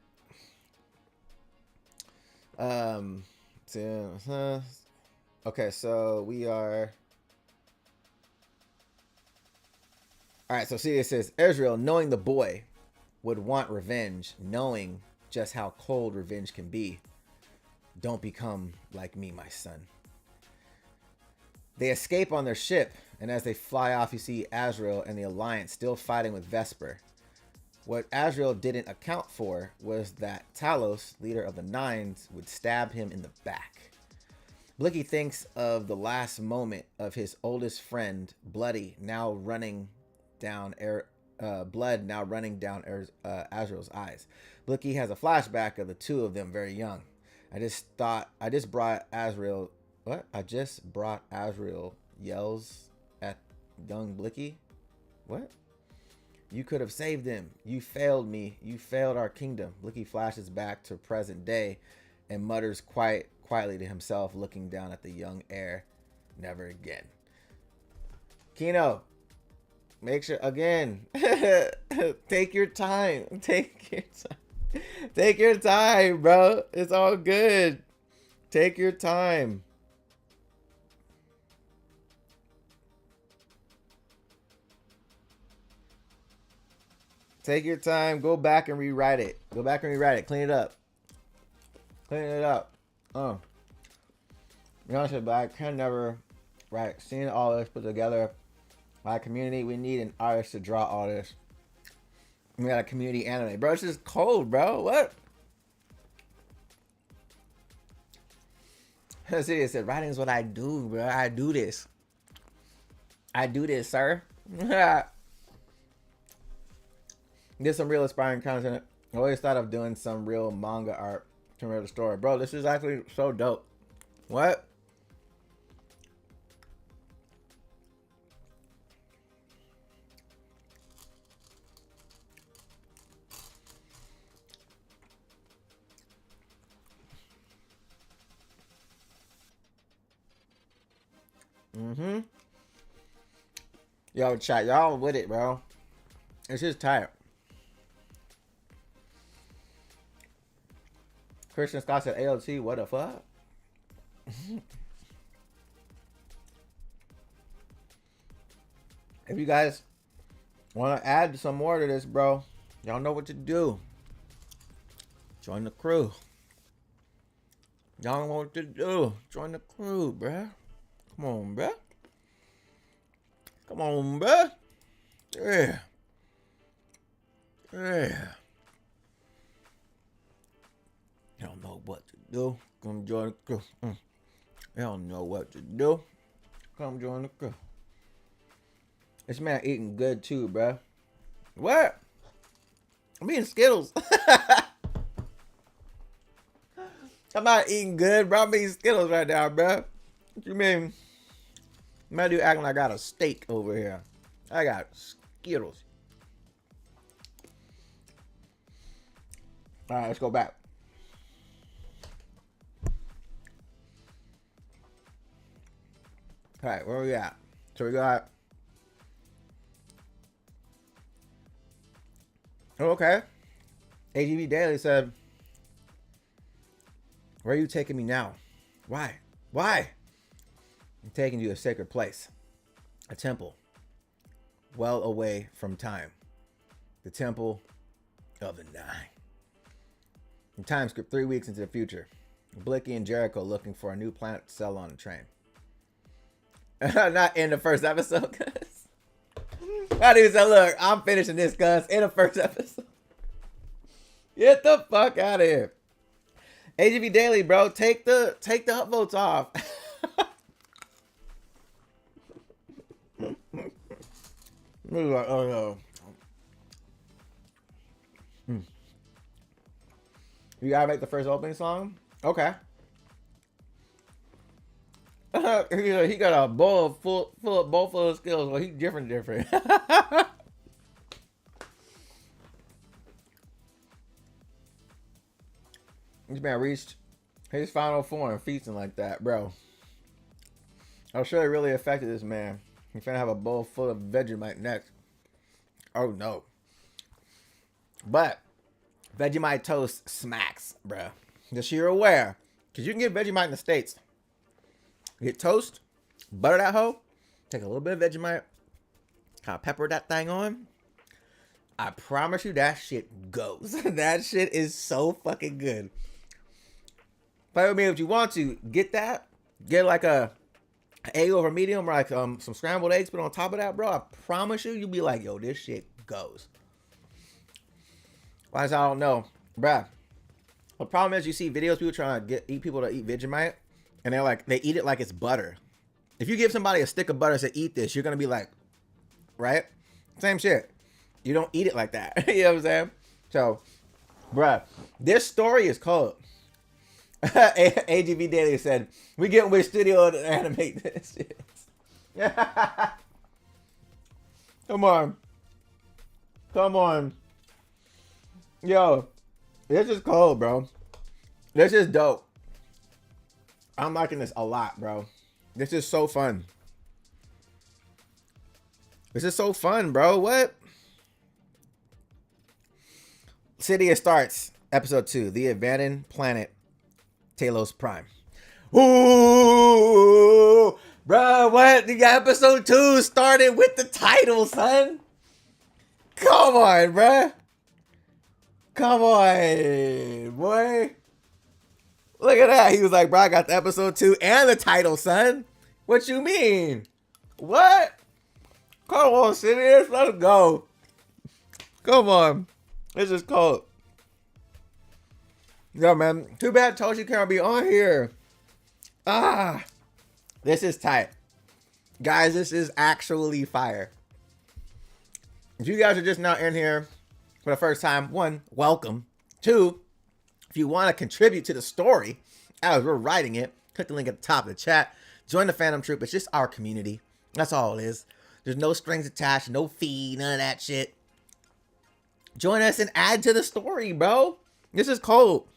Okay, so we are. All right, so see, it says Israel, knowing the boy would want revenge, knowing just how cold revenge can be. Don't become like me, my son. They escape on their ship, and as they fly off, you see Azrael and the Alliance still fighting with Vesper. What Azrael didn't account for was that Talos, leader of the Nines, would stab him in the back. Blicky thinks of the last moment of his oldest friend, Bloody, now running down blood now running down Azrael's eyes. Blicky has a flashback of the two of them very young. I just brought Azrael yells at young Blicky. What? You could have saved him. You failed me. You failed our kingdom. Blicky flashes back to present day and mutters quietly to himself, looking down at the young heir. Never again. Kino, make sure, again, take your time. Take your time. Take your time, bro. It's all good. Take your time. Take your time. Go back and rewrite it. Go back and rewrite it. Clean it up. Clean it up. You know, but I can never, right, seeing all this put together. My community, we need an artist to draw all this. We got a community anime. Bro, it's just cold, bro. What? See, it said, writing is what I do, bro. I do this. I do this, sir. Get some real inspiring content. I always thought of doing some real manga art to read the story. Bro, this is actually so dope. What? Mm-hmm. Yo, chat, y'all with it, bro. It's just tight. Christian Scott said ALT, what the fuck? If you guys want to add some more to this, bro, y'all know what to do. Join the crew. Y'all know what to do. Join the crew, bruh. Come on, bruh. Come on, bruh. Yeah. Yeah. Y'all know what to do. Come join the crew. Y'all know what to do. Come join the crew. This man eating good too, bruh. What? I'm eating Skittles. I'm not eating good, bro. I'm eating Skittles right now, bro. What you mean? My dude acting like I got a steak over here. I got Skittles. All right, let's go back. All right, where we at? So we got... Oh, okay. AGB Daily said, where are you taking me now? Why? Why? I'm taking you to a sacred place. A temple. Well away from time. The temple of the nine. In time script 3 weeks into the future. Blicky and Jericho looking for a new planet to sell on a train. Not in the first episode, cuz. That dude said, look, I'm finishing this, cuz, in the first episode. Get the fuck out of here. AGB Daily, bro, take the upvotes off. Like, oh no. You gotta make the first opening song? Okay. He got a bowl full of skills. Well, he's different. This man reached his final form feasting like that, bro. I'm sure it really affected this man. He's finna have a bowl full of Vegemite next. Oh no. But Vegemite toast smacks, bro. Just so you're aware. Because you can get Vegemite in the States. Get toast, butter that hoe, take a little bit of Vegemite, kind of pepper that thing on. I promise you that shit goes. That shit is so fucking good. Play with me if you want to. Get that. Get like a egg over medium or like some scrambled eggs put on top of that, bro. I promise you, you'll be like, yo, this shit goes. Why is I don't know, bruh. The problem is you see videos people trying to eat people to eat Vegemite. And they're like, they eat it like it's butter. If you give somebody a stick of butter and say, eat this, you're going to be like, right? Same shit. You don't eat it like that. You know what I'm saying? So, bruh, this story is cold. AGB Daily said, we get with studio to animate this shit. Come on. Come on. Yo, this is cold, bro. This is dope. I'm liking this a lot, bro. This is so fun. This is so fun, bro. What? City starts. Episode 2. The Abandoned Planet. Talos Prime. Ooh! Bro, what? The episode 2 started with the title, son. Come on, bro. Come on, boy. Look at that. He was like, bro, I got the episode 2 and the title, son. What you mean? What? Come on, serious? Let's go. Come on. This is cold. Yo, man. Too bad Toshi can't be on here. Ah. This is tight. Guys, this is actually fire. If you guys are just now in here for the first time, 1, welcome. 2, if you want to contribute to the story as we're writing it, click the link at the top of the chat. Join the Phantom Troop. It's just our community. That's all it is. There's no strings attached, no fee, none of that shit. Join us and add to the story, bro. This is cold.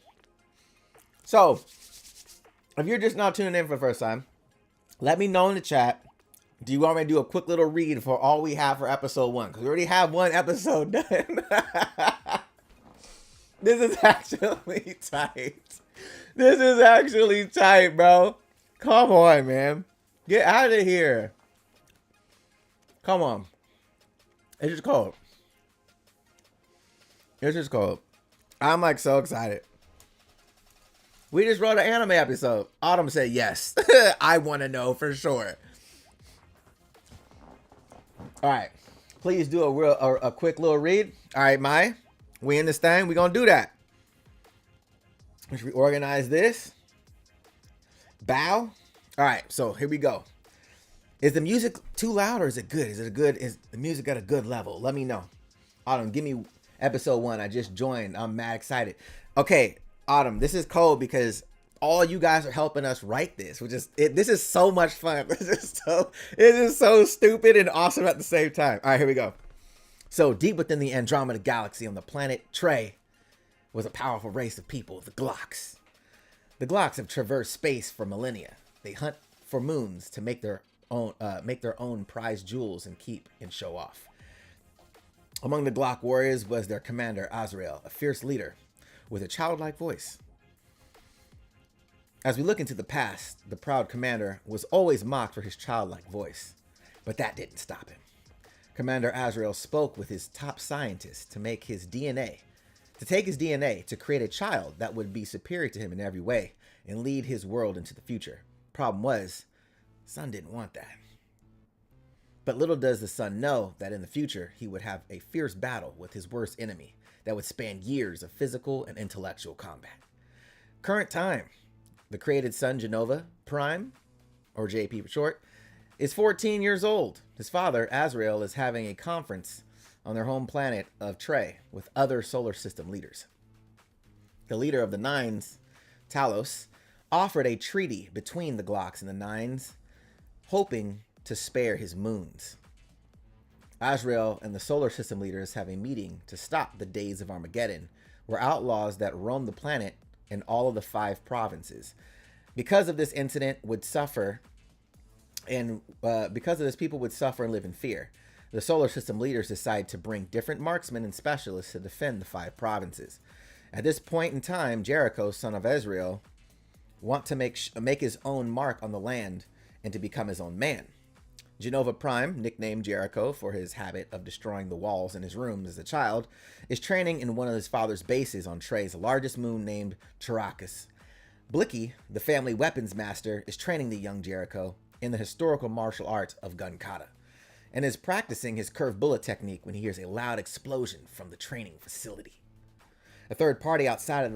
So, if you're just now tuning in for the first time, let me know in the chat Do you want me to do a quick little read for all we have for episode 1? Because we already have 1 episode done. This is actually tight. This is actually tight, bro. Come on, man. Get out of here. Come on. It's just cold. It's just cold. I'm like so excited. We just wrote an anime episode. Autumn said yes. I want to know for sure. All right. Please do a quick little read. All right, Mai. We in this thing. We gonna do that. Let's reorganize this. Bow. All right. So here we go. Is the music too loud or is it good? Is the music at a good level? Let me know. Autumn, give me episode 1. I just joined. I'm mad excited. Okay, Autumn, this is cold because all you guys are helping us write this, which is this is so much fun. This is so stupid and awesome at the same time. All right, here we go. So deep within the Andromeda galaxy on the planet Trey was a powerful race of people, the Glocks. The Glocks have traversed space for millennia. They hunt for moons to make their own prized jewels and keep and show off. Among the Glock warriors was their commander Azrael, a fierce leader with a childlike voice. As we look into the past, the proud commander was always mocked for his childlike voice, but that didn't stop him. Commander Azrael spoke with his top scientists to take his DNA to create a child that would be superior to him in every way and lead his world into the future. Problem was, Sun didn't want that. But little does the Sun know that in the future, he would have a fierce battle with his worst enemy that would span years of physical and intellectual combat. Current time, the created son, Genova Prime, or JP for short, is 14 years old. His father, Azrael, is having a conference on their home planet of Trey with other solar system leaders. The leader of the Nines, Talos, offered a treaty between the Glocks and the Nines, hoping to spare his moons. Azrael and the solar system leaders have a meeting to stop the days of Armageddon, where outlaws that roam the planet in all of the 5 provinces. Because of this incident would suffer, and because of this, people would suffer and live in fear. The solar system leaders decide to bring different marksmen and specialists to defend the 5 provinces. At this point in time, Jericho, son of Azrael, want to make his own mark on the land and to become his own man. Genova Prime, nicknamed Jericho for his habit of destroying the walls in his rooms as a child, is training in one of his father's bases on Trey's largest moon named Tarakas. Blicky, the family weapons master, is training the young Jericho in the historical martial art of gun kata and is practicing his curved bullet technique when he hears a loud explosion from the training facility. The third party outside of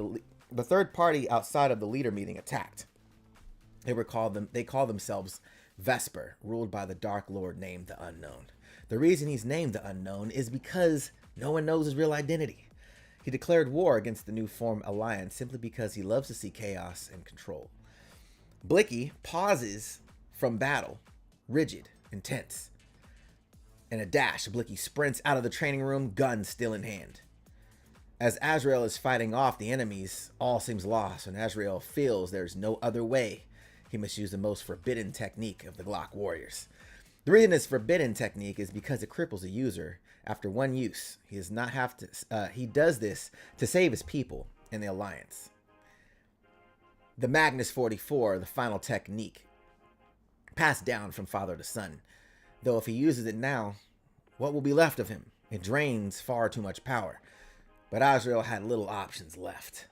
the leader meeting attacked. They call themselves Vesper, ruled by the Dark Lord named the Unknown. The reason he's named the Unknown is because no one knows his real identity. He declared war against the new formed alliance simply because he loves to see chaos and control. Blicky pauses from battle, rigid, intense. In a dash, Blicky sprints out of the training room, gun still in hand. As Azrael is fighting off the enemies, all seems lost, and Azrael feels there's no other way. He must use the most forbidden technique of the Glock warriors. The reason it's forbidden technique is because it cripples a user after one use. He does this to save his people and the Alliance. The Magnus 44, the final technique, passed down from father to son. Though if he uses it now, what will be left of him? It drains far too much power. But Azrael had little options left.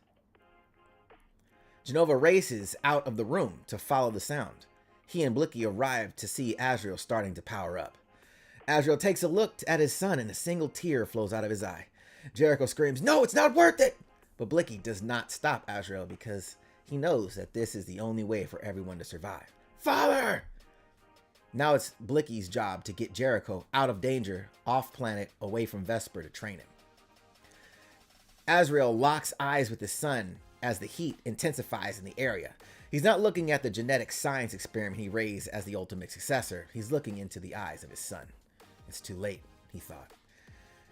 Genova races out of the room to follow the sound. He and Blicky arrive to see Azrael starting to power up. Azrael takes a look at his son and a single tear flows out of his eye. Jericho screams, "No, it's not worth it!" But Blicky does not stop Azrael because he knows that this is the only way for everyone to survive. Father! Now it's Blicky's job to get Jericho out of danger, off planet, away from Vesper to train him. Azrael locks eyes with his son as the heat intensifies in the area. He's not looking at the genetic science experiment he raised as the ultimate successor. He's looking into the eyes of his son. It's too late, he thought.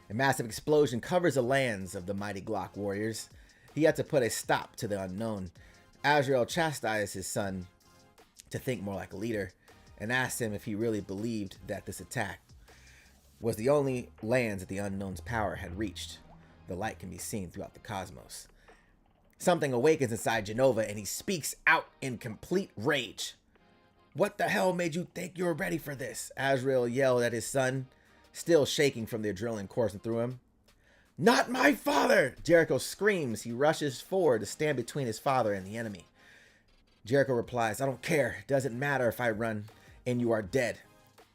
A massive explosion covers the lands of the mighty Glock warriors. He had to put a stop to the unknown. Azrael chastised his son to think more like a leader, and asked him if he really believed that this attack was the only lands that the unknown's power had reached. The light can be seen throughout the cosmos. Something awakens inside Genova, and he speaks out in complete rage. What the hell made you think you were ready for this? Azrael yelled at his son, still shaking from the adrenaline coursing through him. Not my father! Jericho screams. He rushes forward to stand between his father and the enemy. Jericho replies, I don't care. It doesn't matter if I run and you are dead.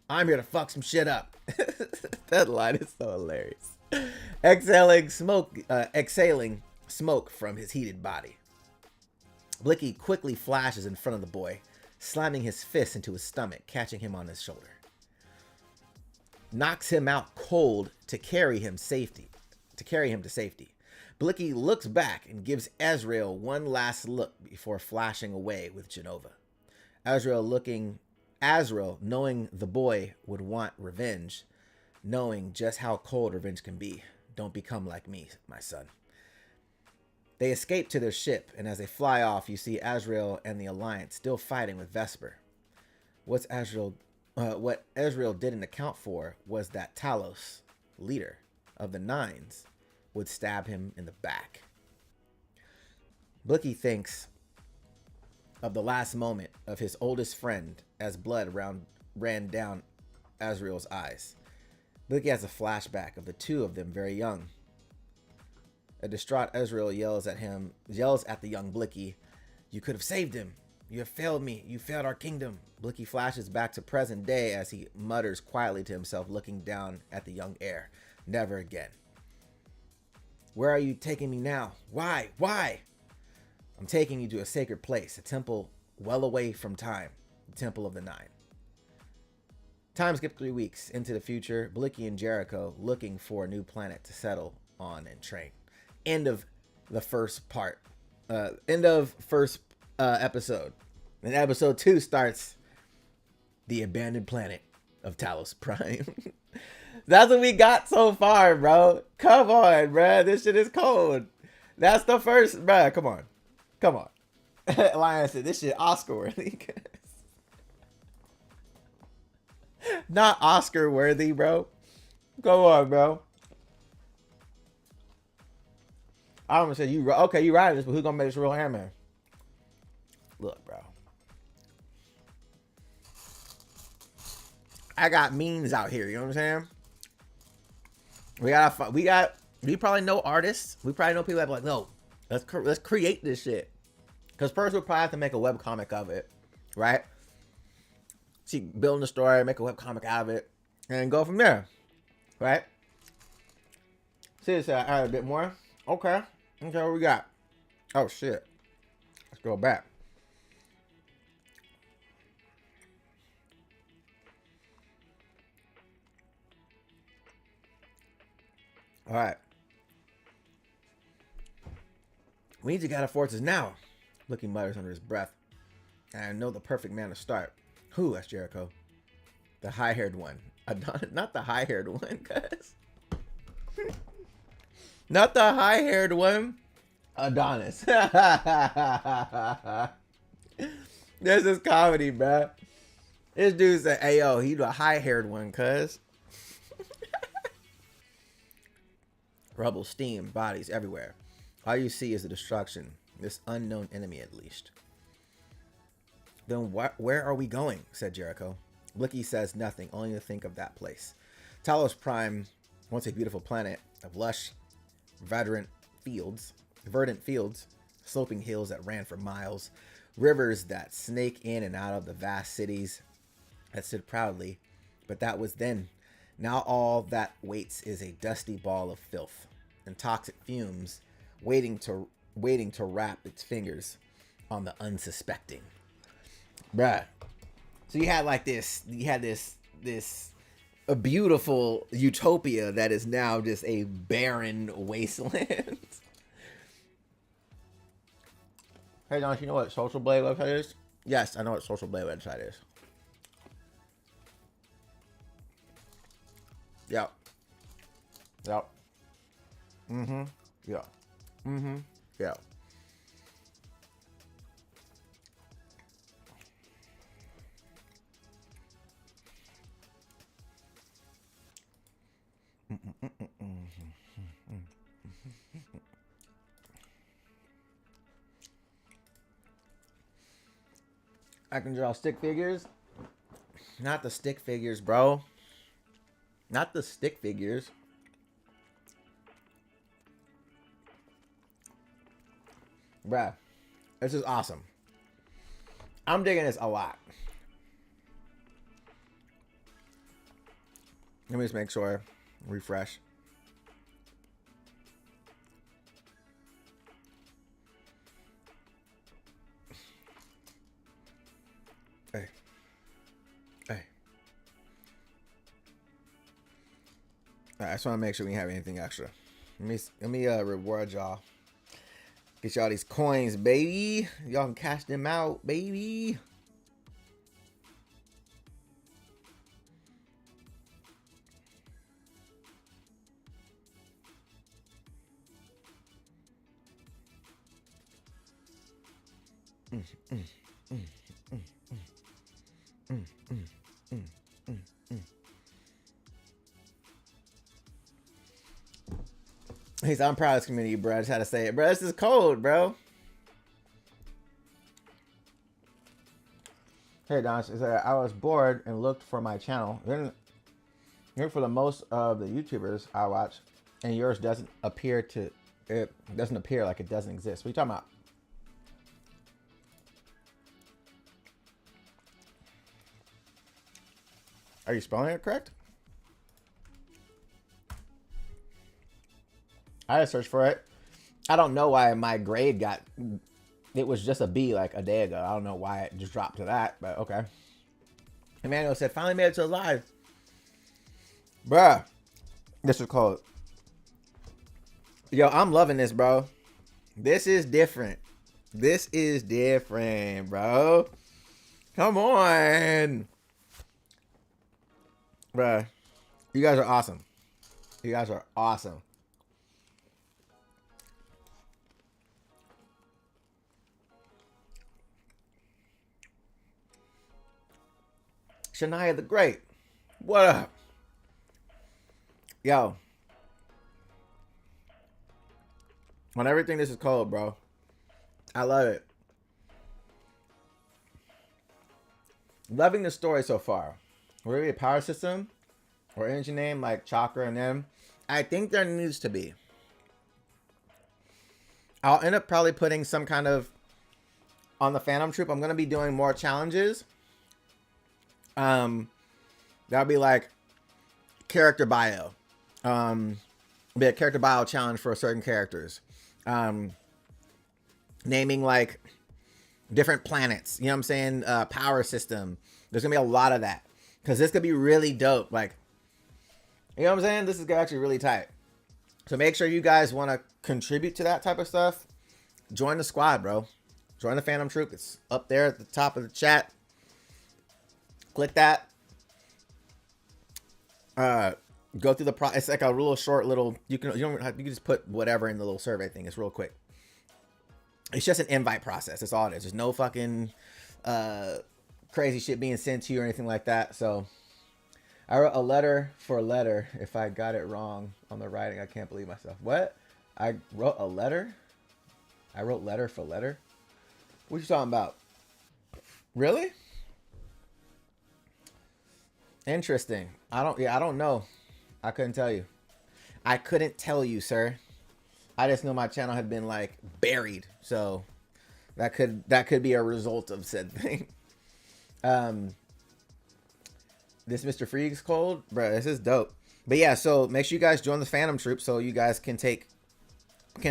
I'm here to fuck some shit up. That line is so hilarious. Exhaling smoke from his heated body. Blicky quickly flashes in front of the boy, slamming his fist into his stomach, catching him on his shoulder. Knocks him out cold to carry him to safety. Blicky looks back and gives Azrael one last look before flashing away with Genova. Azrael, knowing the boy would want revenge, knowing just how cold revenge can be. Don't become like me, my son. They escape to their ship, and as they fly off, you see Azrael and the Alliance still fighting with Vesper. What Azrael didn't account for was that Talos, leader of the Nines, would stab him in the back. Blicky thinks of the last moment of his oldest friend as blood ran down Azrael's eyes. Blicky has a flashback of the two of them very young. A distraught Azrael yells at the young Blicky, "You could have saved him. You have failed me. You failed our kingdom." Blicky flashes back to present day as he mutters quietly to himself, looking down at the young heir. Never again. Where are you taking me now? Why? Why? I'm taking you to a sacred place, a temple well away from time, the Temple of the Nine. Time skipped 3 weeks into the future. Blicky and Jericho looking for a new planet to settle on and train. End of the first part. Episode. And episode 2 starts the abandoned planet of Talos Prime. That's what we got so far, bro. Come on, bro. This shit is cold. That's the first, bro. Come on. Come on. Lion said this shit Oscar worthy. Not Oscar worthy, bro. Come on, bro. I almost said you riding this, but who's gonna make this real anime? Look, bro. I got memes out here. You know what I'm saying? We probably know artists. We probably know people that be like, no, let's create this shit. Because first we'll probably have to make a webcomic of it, right? See, building the story, make a webcomic out of it, and go from there, right? See this add a bit more. Okay, what we got? Oh shit, let's go back. All right. We need to gather forces now. Blicky mutters under his breath. And I know the perfect man to start. Who? Asked Jericho. The high-haired one. Not the high-haired one, cuz. Not the high-haired one. Adonis. This is comedy, bruh. This dude said, hey, yo, he the high-haired one, cuz. Rubble, steam, bodies everywhere. All you see is the destruction. This unknown enemy, at least. Then where are we going? Said Jericho. Blicky says nothing, only to think of that place. Talos Prime, once a beautiful planet of lush, verdant fields, sloping hills that ran for miles, rivers that snake in and out of the vast cities that stood proudly. But that was then. Now all that waits is a dusty ball of filth and toxic fumes waiting to wrap its fingers on the unsuspecting. Bruh. So you had a beautiful utopia that is now just a barren wasteland. Hey, Don, you know what Social Blade website is? Yes, I know what Social Blade website is. Yep. Yep. Mm-hmm. Yeah. Mm-hmm. Yeah. I can draw stick figures. Not the stick figures, bro. Not the stick figures. Bruh, this is awesome. I'm digging this a lot. Let me just make sure. Refresh. Hey. Hey. Alright, I just want to make sure we have anything extra. Let me reward y'all. Get y'all these coins, baby. Y'all can cash them out, baby. He's, I'm proud of this community, bro. I just had to say it, bro. This is cold, bro. Hey, Don, I was bored and looked for my channel. Then, for the most of the YouTubers I watch, and yours doesn't appear to. It doesn't appear like it doesn't exist. What are you talking about? Are you spelling it correct? I just searched for it. I don't know why my grade got. It was just a B like a day ago. I don't know why it just dropped to that, but okay. Emmanuel said, finally made it to the live. Bruh. This is cold. Yo, I'm loving this, bro. This is different. This is different, bro. Come on. Bruh. You guys are awesome. You guys are awesome. Shania the Great. What up? Yo. On everything, this is cold, bro. I love it. Loving the story so far. Will there be a power system or engine name like Chakra and them? I think there needs to be. I'll end up probably putting some kind of on the Phantom Troop. I'm gonna be doing more challenges. That'll be like character bio. Be a character bio challenge for certain characters. Naming like different planets. You know what I'm saying? Power system. There's gonna be a lot of that because this could be really dope. Like, you know what I'm saying? This is actually really tight. So make sure you guys want to contribute to that type of stuff. Join the squad, bro. Join the Phantom Troop. It's up there at the top of the chat. Click that. Go through the process. It's like a real short little. You can just put whatever in the little survey thing. It's real quick. It's just an invite process. That's all it is. There's no fucking crazy shit being sent to you or anything like that. So I wrote a letter for letter. If I got it wrong on the writing, I can't believe myself. What? I wrote a letter? I wrote letter for letter? What you talking about? Really? Interesting. I don't know. I couldn't tell you. I couldn't tell you, sir. I just know my channel had been like buried. So that could be a result of said thing. This Mr. Freak's cold, bro. This is dope. But yeah, so make sure you guys join the Phantom Troop so you guys can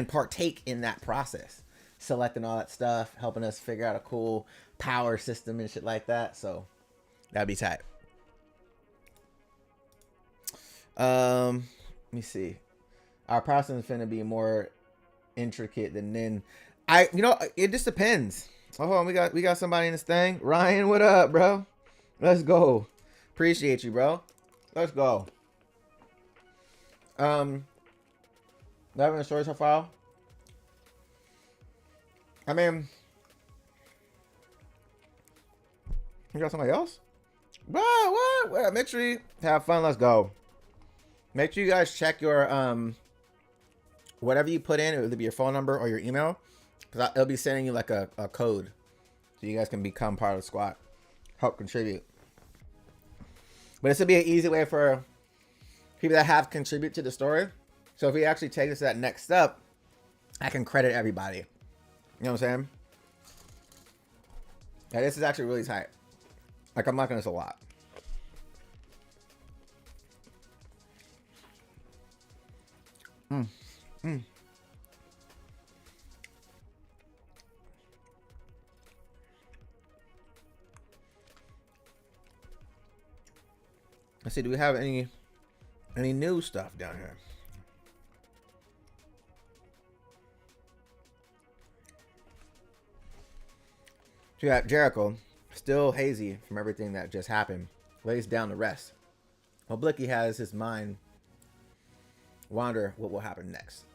partake in that process, selecting all that stuff, helping us figure out a cool power system and shit like that. So that'd be tight. Let me see. Our process is finna be more intricate than then. It just depends. Oh, hold on, we got somebody in this thing. Ryan, what up, bro? Let's go. Appreciate you, bro. Let's go. Having a story so far. I mean, you got somebody else? What? Make sure you have fun. Let's go. Make sure you guys check your whatever you put in, it would be your phone number or your email, because it'll be sending you like a code so you guys can become part of the squad, help contribute. But this would be an easy way for people that have contribute to the story. So if we actually take this to that next step, I can credit everybody. You know what I'm saying? Yeah, this is actually really tight. Like, I'm liking this a lot. Let's see, do we have any new stuff down here? So you got Jericho, still hazy from everything that just happened, lays down to rest. While Blicky has his mind wonder what will happen next.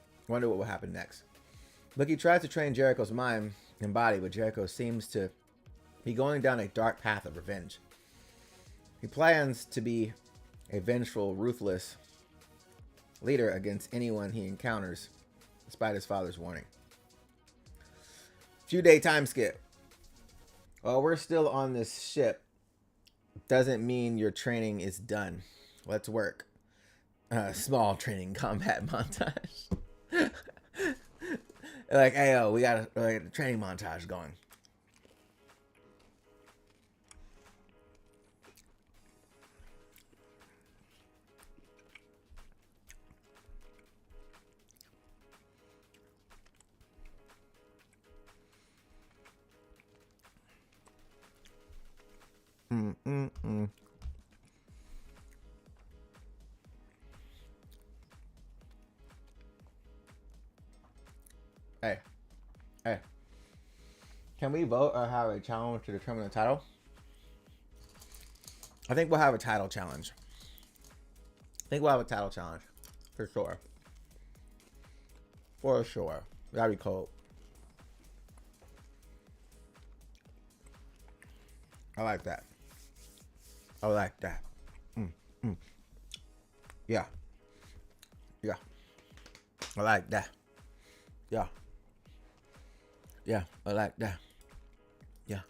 Blicky tries to train Jericho's mind and body, but Jericho seems to be going down a dark path of revenge. He plans to be a vengeful, ruthless leader against anyone he encounters, despite his father's warning. Few-day time skip. While we're still on this ship, doesn't mean your training is done. Let's work. Small training combat montage. Like, hey, yo, we got a training montage going. Hey. Can we vote or have a challenge to determine the title? I think we'll have a title challenge. For sure. That'd be cool. I like that. Yeah. I like that. Yeah, I like that. Yeah.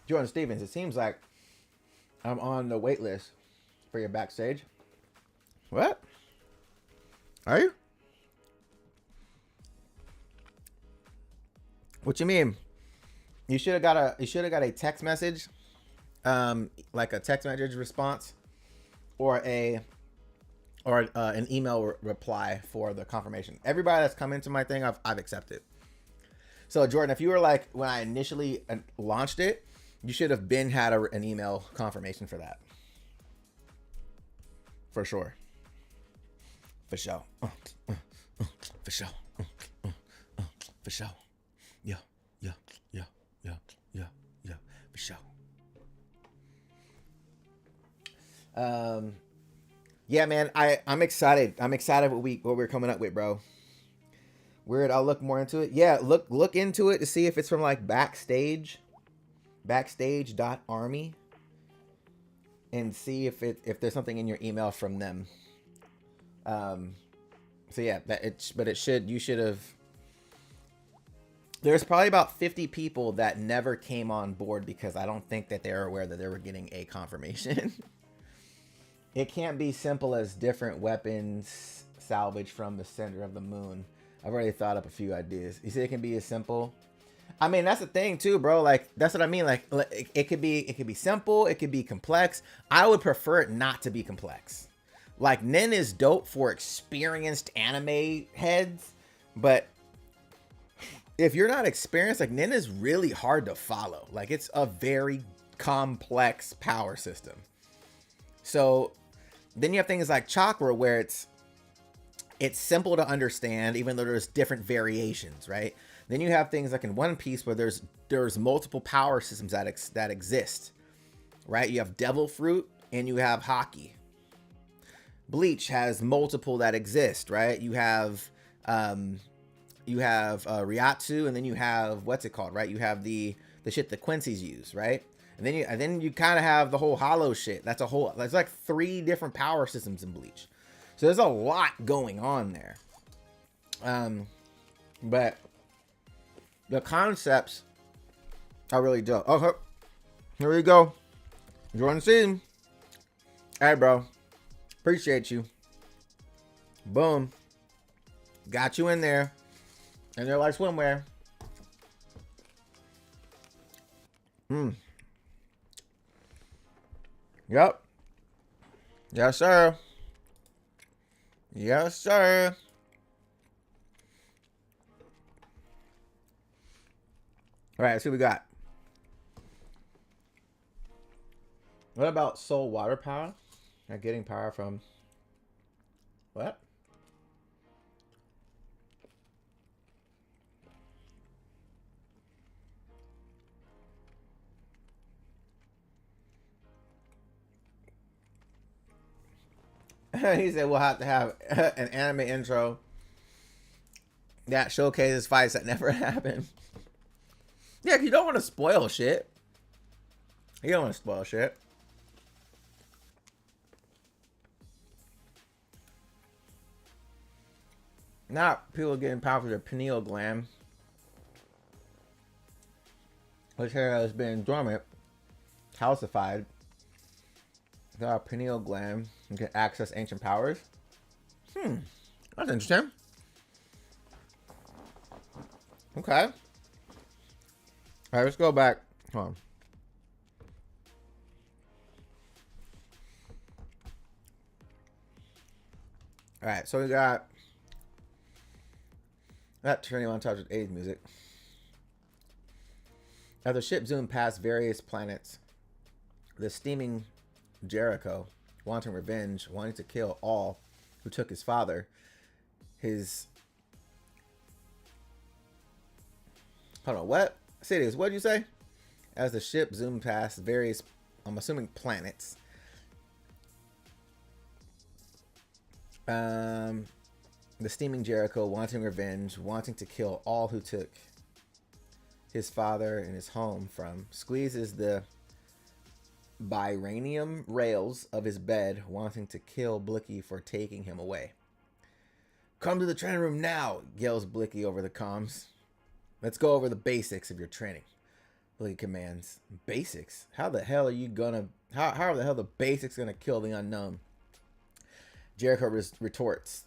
Jordan Stevens, it seems like I'm on the wait list for your backstage. What? Are you? What you mean? You should have got a text message, like a text message response, or an email reply for the confirmation. Everybody that's come into my thing, I've accepted. So Jordan, if you were like when I initially launched it, you should have had an email confirmation for that. For sure. For sure. For sure. For sure. Yeah. For sure. Yeah, man, I'm excited. I'm excited what we're coming up with, bro. Weird. I'll look more into it. Yeah, look into it to see if it's from like backstage.army, and see if there's something in your email from them. So yeah, you should have. There's probably about 50 people that never came on board because I don't think that they were aware that they were getting a confirmation. It can't be simple as different weapons salvaged from the center of the moon. I've already thought up a few ideas. You see, it can be as simple. I mean, that's the thing too, bro. Like, that's what I mean. Like it could be simple. It could be complex. I would prefer it not to be complex. Like, Nin is dope for experienced anime heads, but if you're not experienced, like, Nin is really hard to follow. Like, it's a very complex power system. So then you have things like Chakra, where it's simple to understand, even though there's different variations, right? Then you have things like in One Piece, where there's multiple power systems that exist, right? You have Devil Fruit and you have Haki. Bleach has multiple that exist, right? You have You have Ryatsu, and then you have what's it called, right? You have the shit that Quincy's use, right? And then you kind of have the whole hollow shit. That's like 3 different power systems in Bleach. So there's a lot going on there. But the concepts are really dope. Oh, here we go. Join the season. All right, bro. Appreciate you. Boom. Got you in there. And they're like swimwear. Yep. Yes, sir. Yes, sir. All right, let's see what we got. What about soul water power? Not getting power from what? He said we'll have to have an anime intro that showcases fights that never happened. Yeah, you don't want to spoil shit. You don't want to spoil shit. Not people getting power for their pineal gland, which has been dormant, calcified. Our pineal gland can access ancient powers. That's interesting. Okay. All right, let's go back. Hold on. All right, so we got that 21 touch with AIDS music. As the ship zoomed past various planets, the steaming Jericho, wanting revenge, wanting to kill all who took his father, hold on, what? Say this, what'd you say? As the ship zoomed past various, I'm assuming, planets, the steaming Jericho, wanting revenge, wanting to kill all who took his father and his home from, squeezes the biranium rails of his bed, wanting to kill Blicky for taking him away. Come to the training room now, yells Blicky over the comms. Let's go over the basics of your training. Blicky commands. Basics? How the hell are you gonna... How are the hell the basics gonna kill the unknown? Jericho retorts.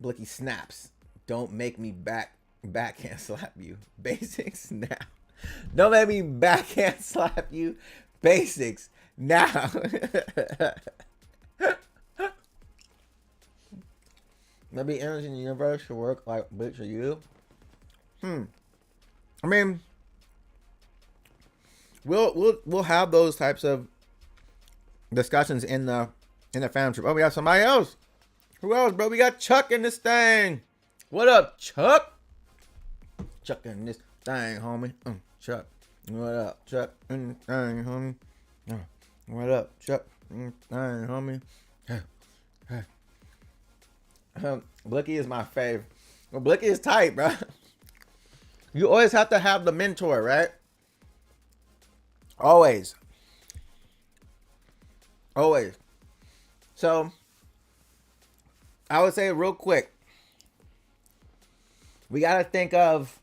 Blicky snaps. Don't make me backhand slap you. Basics now. Don't make me backhand slap you. Basics now. Maybe energy in the universe should work like bitch or you. I mean, we'll have those types of discussions in the fan trip. Oh, we got somebody else. Who else, bro? We got Chuck in this thing. What up, Chuck? Chuck in this thing, homie. Chuck. What up, Chuck? In this thing, homie. What up, Chuck? In this thing, homie. Blicky is my fave. Well, Blicky is tight, bro. You always have to have the mentor, right? Always. Always. So, I would say real quick, we gotta think of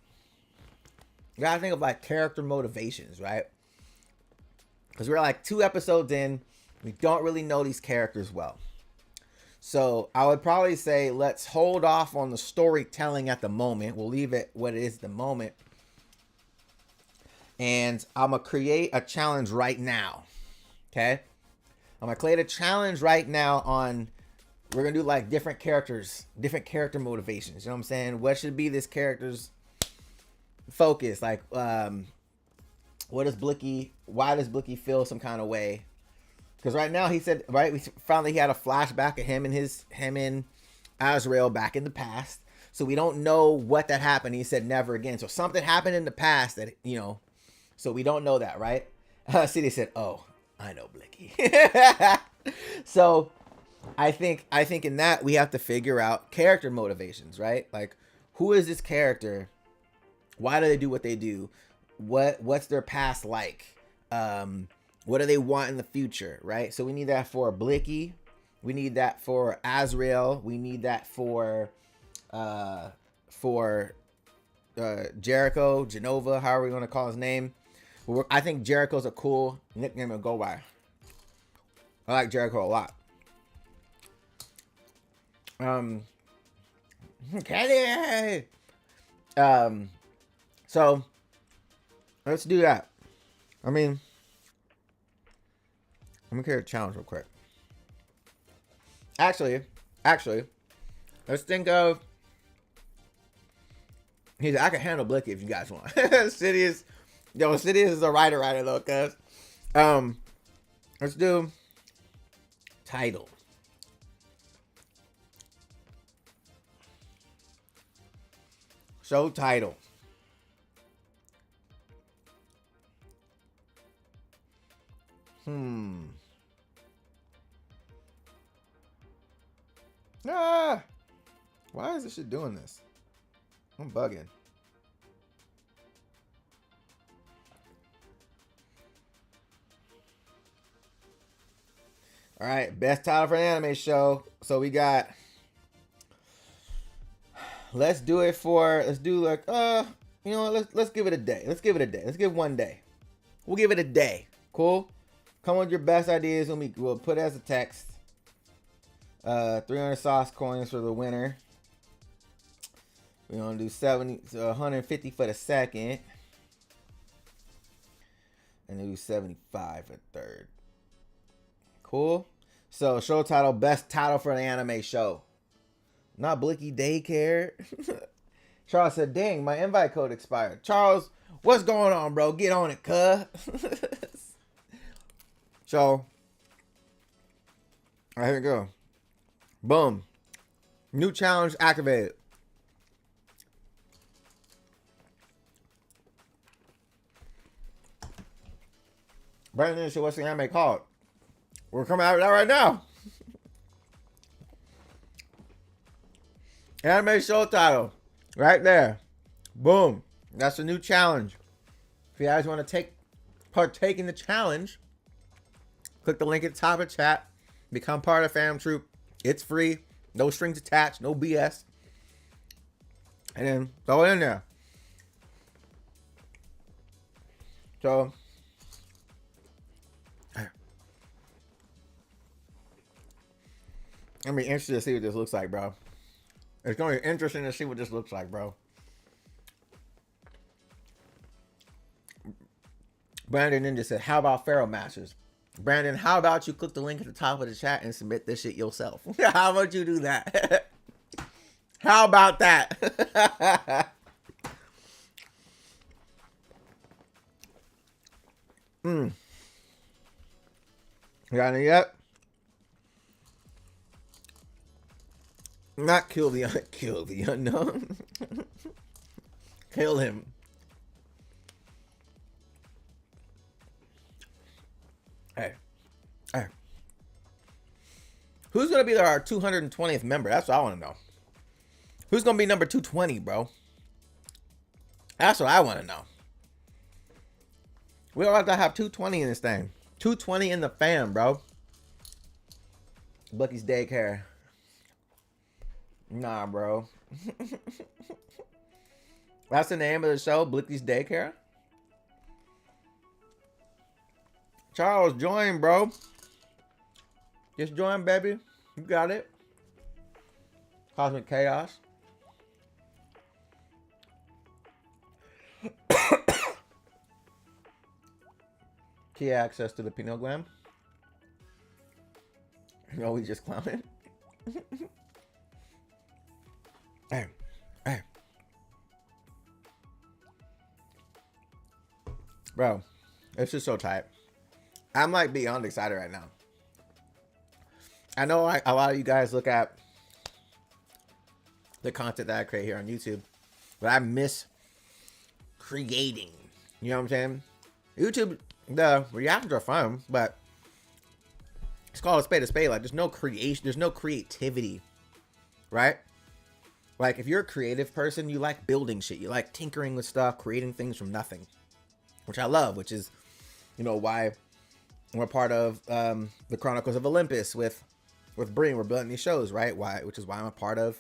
like character motivations, right? Because we're like 2 episodes in, we don't really know these characters well. So I would probably say let's hold off on the storytelling at the moment. We'll leave it what it is at the moment. And I'm going to create a challenge right now. Okay? I'm going to create a challenge right now on, we're going to do like different characters, different character motivations. You know what I'm saying? What should be this character's focus? Like, why does Blicky feel some kind of way? Because right now he said, right, we found that he had a flashback of him and Azrael back in the past. So we don't know what that happened. He said never again. So something happened in the past that, you know, so we don't know that, right? CD said, oh, I know Blicky. So I think in that we have to figure out character motivations, right? Like, who is this character? Why do they do what they do? What's their past like? What do they want in the future, right? So we need that for Blicky. We need that for Azrael. We need that for Jericho, Genova, however we want to call his name. I think Jericho's a cool nickname to go by. I like Jericho a lot. Kelly. So let's do that. I mean, let me create a challenge real quick. Actually, let's think of. I can handle Blicky if you guys want. Sidious is a writer though, cuz. Let's do title. Show title. Ah! Why is this shit doing this? I'm bugging. All right, best title for an anime show. So we got. Let's do like you know what, let's give it a day. Let's give 1 day. We'll give it a day. Cool? Come with your best ideas. We'll put it as a text. 300 sauce coins for the winner. We're gonna do 150 for the second. And do 75 for third. Cool? So show title, best title for an anime show. Not Blicky Daycare. Charles said, dang, my invite code expired. Charles, what's going on, bro? Get on it, cuh. So, all right, here we go. Boom. New challenge activated. Brandon, what's the anime called? We're coming out with that right now. Anime show title. Right there. Boom. That's a new challenge. If you guys want to partake in the challenge, click the link at the top of the chat. Become part of Fam Troop. It's free. No strings attached. No BS. And then throw it in there. So, I'm be interested to see what this looks like, bro. It's going to be interesting to see what this looks like, bro. Brandon Ninja said, how about Pharaoh Masters? Brandon, how about you click the link at the top of the chat and submit this shit yourself? How about you do that? How about that? You got any yet? Not kill the unknown. Kill him. Hey. Who's gonna be our 220th member? That's what I want to know. Who's gonna be number 220, bro? That's what I want to know. We don't have to have 220 in this thing. 220 in the fam, bro. Bucky's Daycare. Nah, bro. That's the name of the show, Blicky's Daycare. Charles, join, bro. Just join, baby. You got it. Cosmic Chaos. Key access to the pineal gland. You know, we just clowning. Hey. Bro, it's just so tight. I'm like beyond excited right now. I know a lot of you guys look at the content that I create here on YouTube, but I miss creating. You know what I'm saying? YouTube, the reactions are fun, but It's called a spade a spade. Like, there's no creation, there's no creativity, right? Like, if you're a creative person, you like building shit. You like tinkering with stuff, creating things from nothing, which I love, which is, you know, why we're part of the Chronicles of Olympus with Breen. We're building these shows, right? Which is why I'm a part of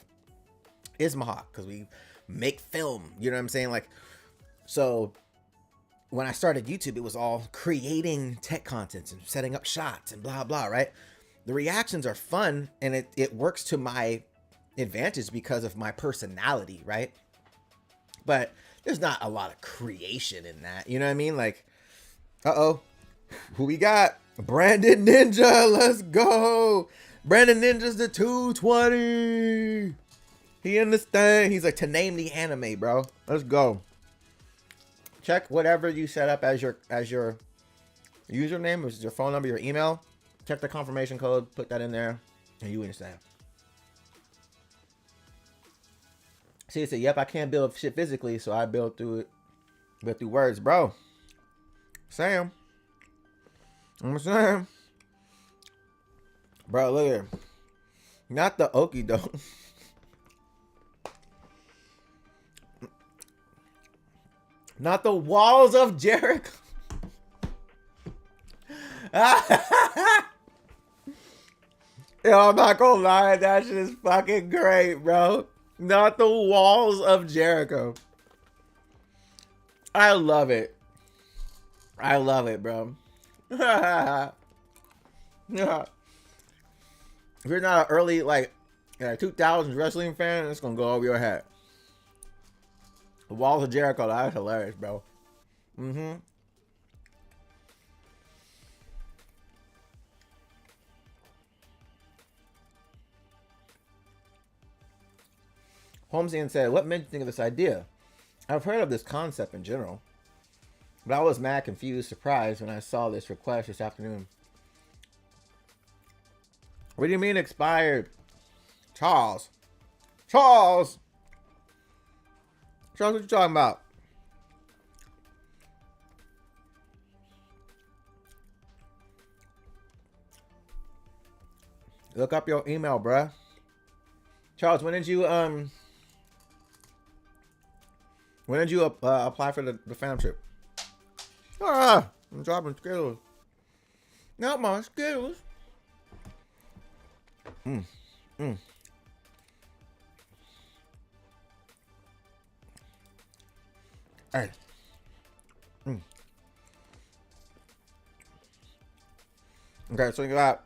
Ismahawk, because we make film. You know what I'm saying? Like, so when I started YouTube, it was all creating tech content and setting up shots and blah, blah, right? The reactions are fun, and it works to my advantage because of my personality, right? But there's not a lot of creation in that. You know what I mean? Like, uh-oh. Who we got? Brandon Ninja. Let's go. Brandon Ninja's the 220. He understands. He's like, to name the anime, bro. Let's go. Check whatever you set up as your username, which is your phone number, your email. Check the confirmation code. Put that in there, and you understand. See, it said, yep, I can't build shit physically, so I build through words, bro. Sam. I'm saying. Bro, look here. Not the okie doke. Not the walls of Jericho. Yo, I'm not gonna lie, that shit is fucking great, bro. Not the walls of Jericho. I love it. I love it, bro. If you're not an early, like, 2000s wrestling fan, it's gonna go over your head. The walls of Jericho, that's hilarious, bro. Mm-hmm. Holmesian said, what made you think of this idea? I've heard of this concept in general, but I was mad confused, surprised when I saw this request this afternoon. What do you mean expired? Charles, what you talking about? Look up your email, bruh. Charles, when did you apply for the fam trip? I'm dropping Skittles. Not my Skittles. Hey. Okay, so you got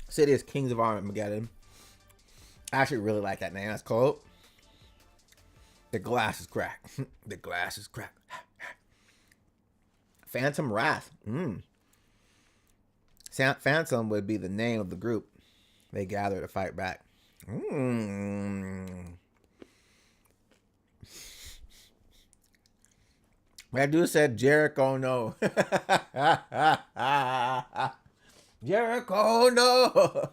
City is Kings of Armageddon. I actually really like that name. That's cool. The glass is cracked. The glass is cracked. Phantom Wrath. Phantom would be the name of the group they gather to fight back. That dude said Jericho no. Jericho no.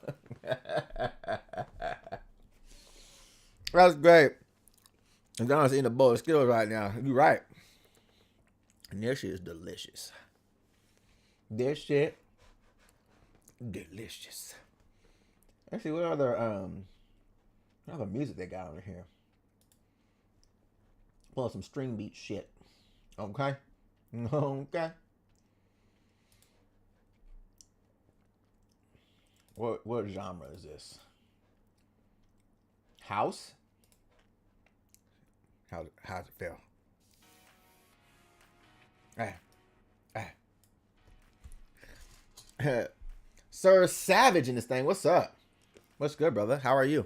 That's great. I'm honestly eating a bowl of Skittles right now. You're right. And this shit is delicious. This shit delicious. Actually, what other music they got over here? Well, some string beat shit. Okay. Okay. What genre is this? House? How's it feel? Sir Savage in this thing. What's up? What's good, brother? How are you?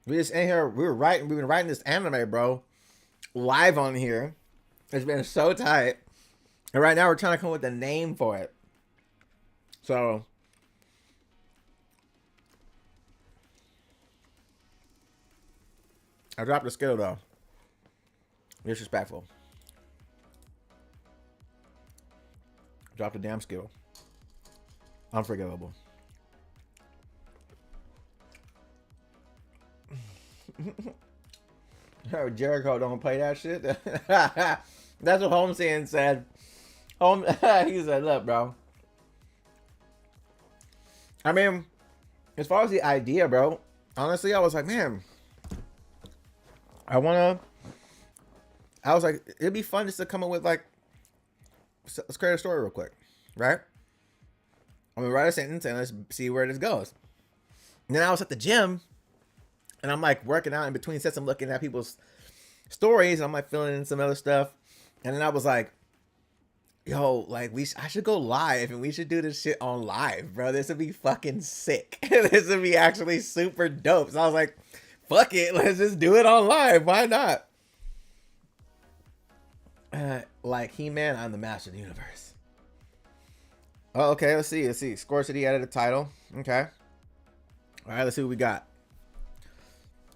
We just in here. We've been writing this anime, bro. Live on here. It's been so tight. And right now we're trying to come up with a name for it. So I dropped the Skittle though. Disrespectful. Dropped the damn Skittle. Unforgivable. Jericho don't play that shit. That's what Holmesian said. He said, look, bro. I mean, as far as the idea, bro, honestly, I was like, man, I wanna. I was like, it'd be fun just to come up with like, let's create a story real quick, right? I'm gonna write a sentence and let's see where this goes. And then I was at the gym, and I'm like working out in between sets. I'm looking at people's stories. And I'm like filling in some other stuff, and then I was like, yo, like I should go live and we should do this shit on live, bro. This would be fucking sick. This would be actually super dope. So I was like, fuck it, let's just do it on live. Why not? Like He-Man, I'm the master of the universe. Oh, okay, let's see. Score City added a title. Okay. All right, let's see what we got.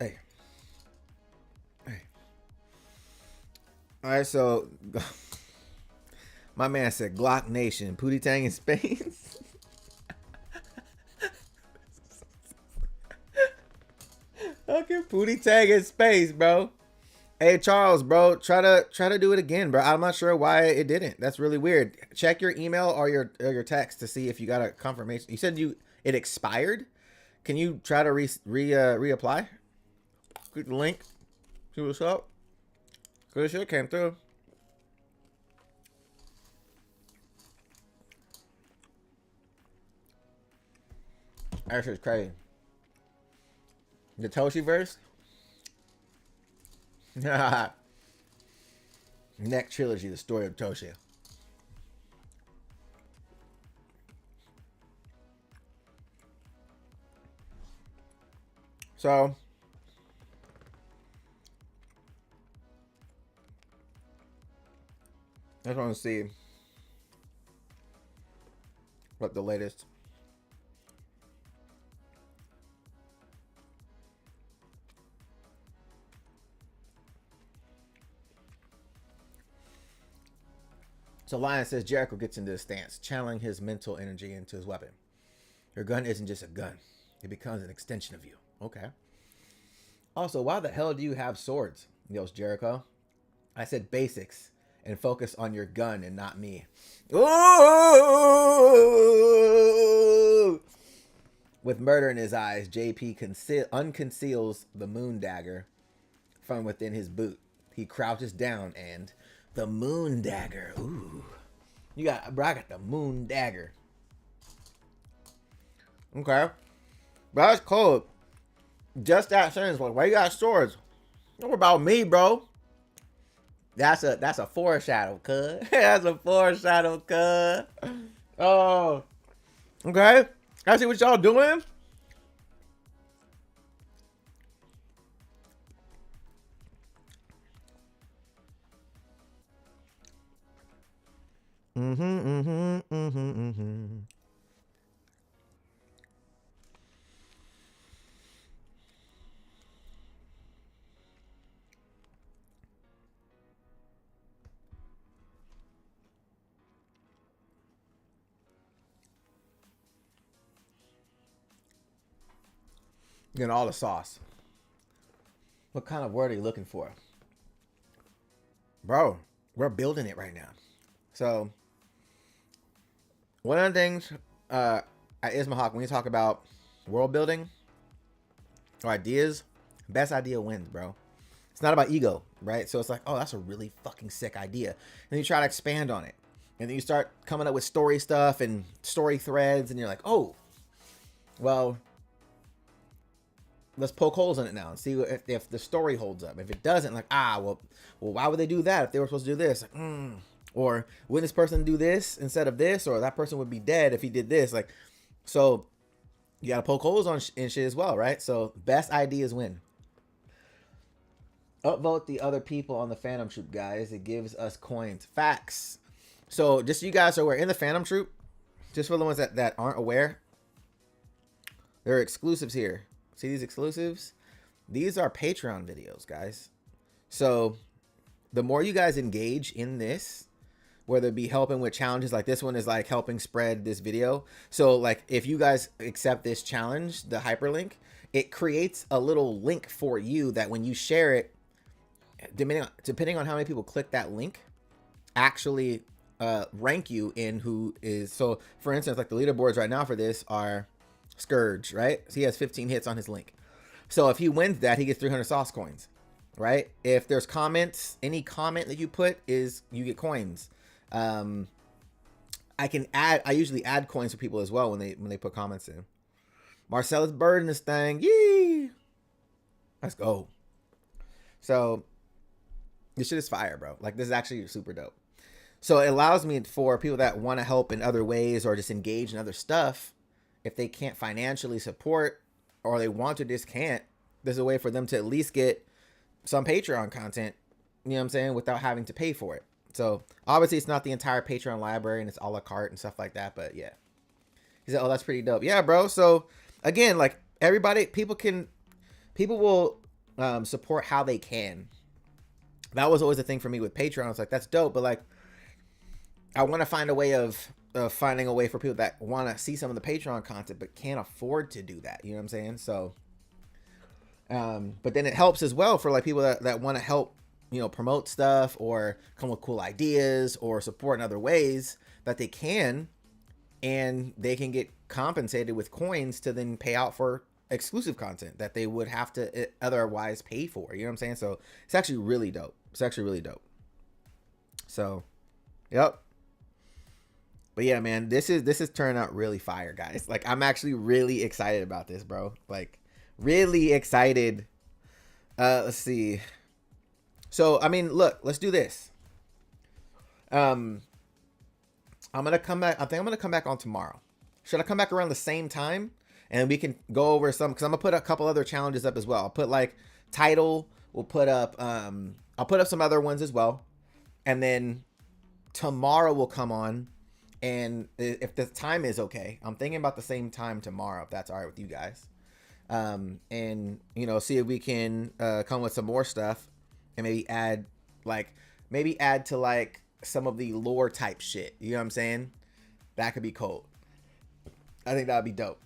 Hey. All right, so my man said Glock Nation, Pootie Tang in space. Fucking Pootie Tang in space, bro. Hey Charles, bro, try to do it again, bro. I'm not sure why it didn't. That's really weird. Check your email or your text to see if you got a confirmation. You said it expired. Can you try to reapply? Click the link. See what's up. Good shit came through. That shit's crazy. The Toshi verse. Next trilogy, the story of Toshi. So I just want to see what the latest. So Lion says Jericho gets into a stance, channeling his mental energy into his weapon. Your gun isn't just a gun. It becomes an extension of you. Okay. Also, why the hell do you have swords? Yells Jericho. I said basics and focus on your gun and not me. Ooh! With murder in his eyes, JP unconceals the moon dagger from within his boot. He crouches down and the moon dagger. Ooh. I got the moon dagger. Okay. But that's cold. Just that sentence was, why you got swords? Don't worry about me, bro. That's a foreshadow, cuz. That's a foreshadow, cuz. Oh. Okay. I see what y'all doing. Getting all the sauce. What kind of word are you looking for? Bro, we're building it right now. So, one of the things at Ismahawk, when you talk about world building or ideas, best idea wins, bro. It's not about ego, right? So it's like, oh, that's a really fucking sick idea. And then you try to expand on it. And then you start coming up with story stuff and story threads. And you're like, oh, well, let's poke holes in it now and see if the story holds up. If it doesn't, like, well, why would they do that if they were supposed to do this? Like, or would this person do this instead of this? Or that person would be dead if he did this. Like, so you got to poke holes in shit as well, right? So best ideas win. Upvote the other people on the Phantom Troop, guys. It gives us coins. Facts. So just so you guys are aware, in the Phantom Troop, just for the ones that aren't aware, there are exclusives here. See these exclusives? These are Patreon videos, guys. So the more you guys engage in this, whether it be helping with challenges, like this one is like helping spread this video. So like if you guys accept this challenge, the hyperlink, it creates a little link for you that when you share it, depending on how many people click that link, actually rank you in who is. So for instance, like the leaderboards right now for this are Scourge, right? So he has 15 hits on his link. So if he wins that, he gets 300 sauce coins, right? If there's comments, any comment that you put is you get coins. I usually add coins for people as well when they put comments in. Marcellus Bird in this thing. Yee! Let's go. So this shit is fire, bro. Like, this is actually super dope. So it allows me for people that want to help in other ways or just engage in other stuff. If they can't financially support or they want to just can't, there's a way for them to at least get some Patreon content, you know what I'm saying, without having to pay for it. So obviously it's not the entire Patreon library and it's a la carte and stuff like that, but yeah. He said, oh, that's pretty dope. Yeah, bro. So again, like, everybody, people will support how they can. That was always the thing for me with Patreon. I was like, that's dope, but like, I want to find a way of finding a way for people that want to see some of the Patreon content but can't afford to do that. You know what I'm saying? So, but then it helps as well for like people that want to help, you know, promote stuff or come with cool ideas or support in other ways that they can, and they can get compensated with coins to then pay out for exclusive content that they would have to otherwise pay for. You know what I'm saying? So it's actually really dope. It's actually really dope. So, yep. But yeah, man, this is turning out really fire, guys. Like, I'm actually really excited about this, bro. Like, really excited. Let's see. So, I mean, look, let's do this. I'm gonna come back. I think I'm gonna come back on tomorrow. Should I come back around the same time? And we can go over some, because I'm gonna put a couple other challenges up as well. I'll put like title. We'll put up. I'll put up some other ones as well. And then tomorrow we'll come on. And if the time is okay, I'm thinking about the same time tomorrow, if that's all right with you guys. And, you know, see if we can come with some more stuff and maybe add to like some of the lore type shit. You know what I'm saying? That could be cool. I think that would be dope.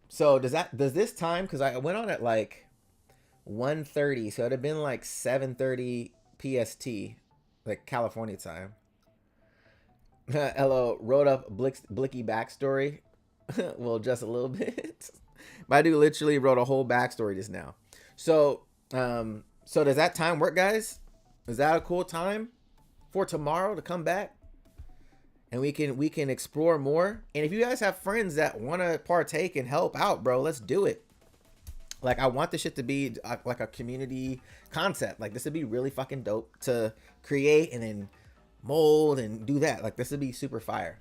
So does this time, because I went on at like 1:30, so it'd have been like 7:30 PST, like California time. Hello, wrote up Blicky backstory. Well, just a little bit. My dude literally wrote a whole backstory just now. So, so does that time work, guys? Is that a cool time for tomorrow to come back? And we can explore more. And if you guys have friends that want to partake and help out, bro, let's do it. Like, I want this shit to be like a community concept. Like, this would be really fucking dope to create and then mold and do that. Like, this would be super fire.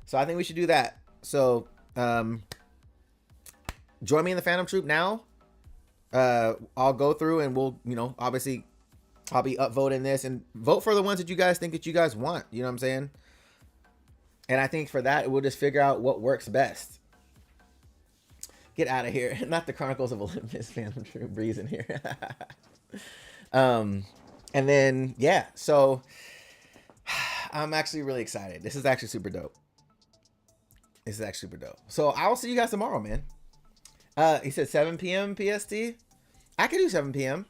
So I think we should do that. So join me in the Phantom Troop now. I'll go through and we'll, you know, obviously I'll be upvoting this and vote for the ones that you guys think that you guys want. You know what I'm saying? And I think for that, we'll just figure out what works best. Get out of here. Not the Chronicles of Olympus, Phantom Troop Breeze in here. And then, yeah, so I'm actually really excited. This is actually super dope. This is actually super dope. So I'll see you guys tomorrow, man. He said 7 p.m. PST. I could do 7 p.m.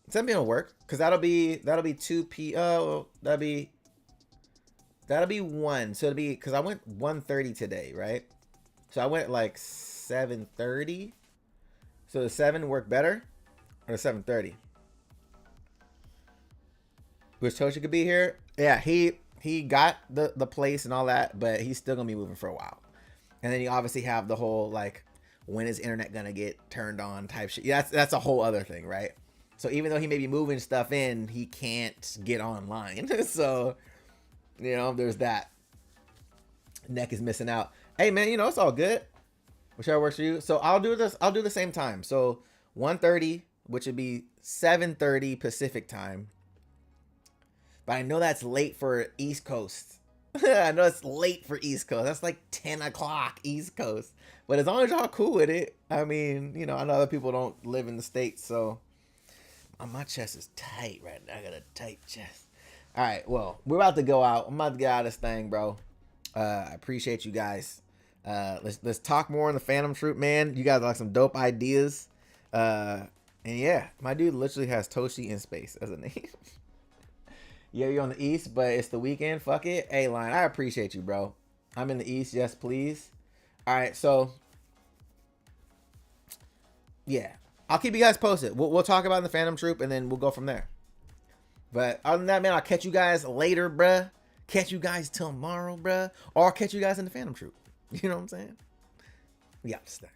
7 p.m. will work, because that'll be 2 p.m. That'll be 1. So it'll be, because I went 1:30 today, right? So I went like 7:30. So the 7 work better, or the 7:30? Wish Toshi could be here. Yeah, he got the place and all that, but he's still gonna be moving for a while. And then you obviously have the whole like, when is internet gonna get turned on type shit. Yeah, that's a whole other thing, right? So even though he may be moving stuff in, he can't get online. So, you know, there's that. Neck is missing out. Hey man, you know, it's all good. Whichever works for you. So I'll do the same time. So 1:30, which would be 7:30 Pacific time. But I know that's late for East Coast. I know it's late for East Coast. That's like 10 o'clock East Coast. But as long as y'all cool with it, I mean, you know, I know other people don't live in the States, so my chest is tight right now. I got a tight chest. All right, well, we're about to go out. I'm about to get out of this thing, bro. I appreciate you guys. Let's talk more on the Phantom Troop, man. You guys like some dope ideas. And yeah, my dude literally has Toshi in space as a name. Yeah, you're on the East, but it's the weekend. Fuck it. Hey, Line, I appreciate you, bro. I'm in the East. Yes, please. All right, so yeah, I'll keep you guys posted. We'll talk about the Phantom Troop, and then we'll go from there. But other than that, man, I'll catch you guys later, bruh. Catch you guys tomorrow, bruh. Or I'll catch you guys in the Phantom Troop. You know what I'm saying? We got to stay.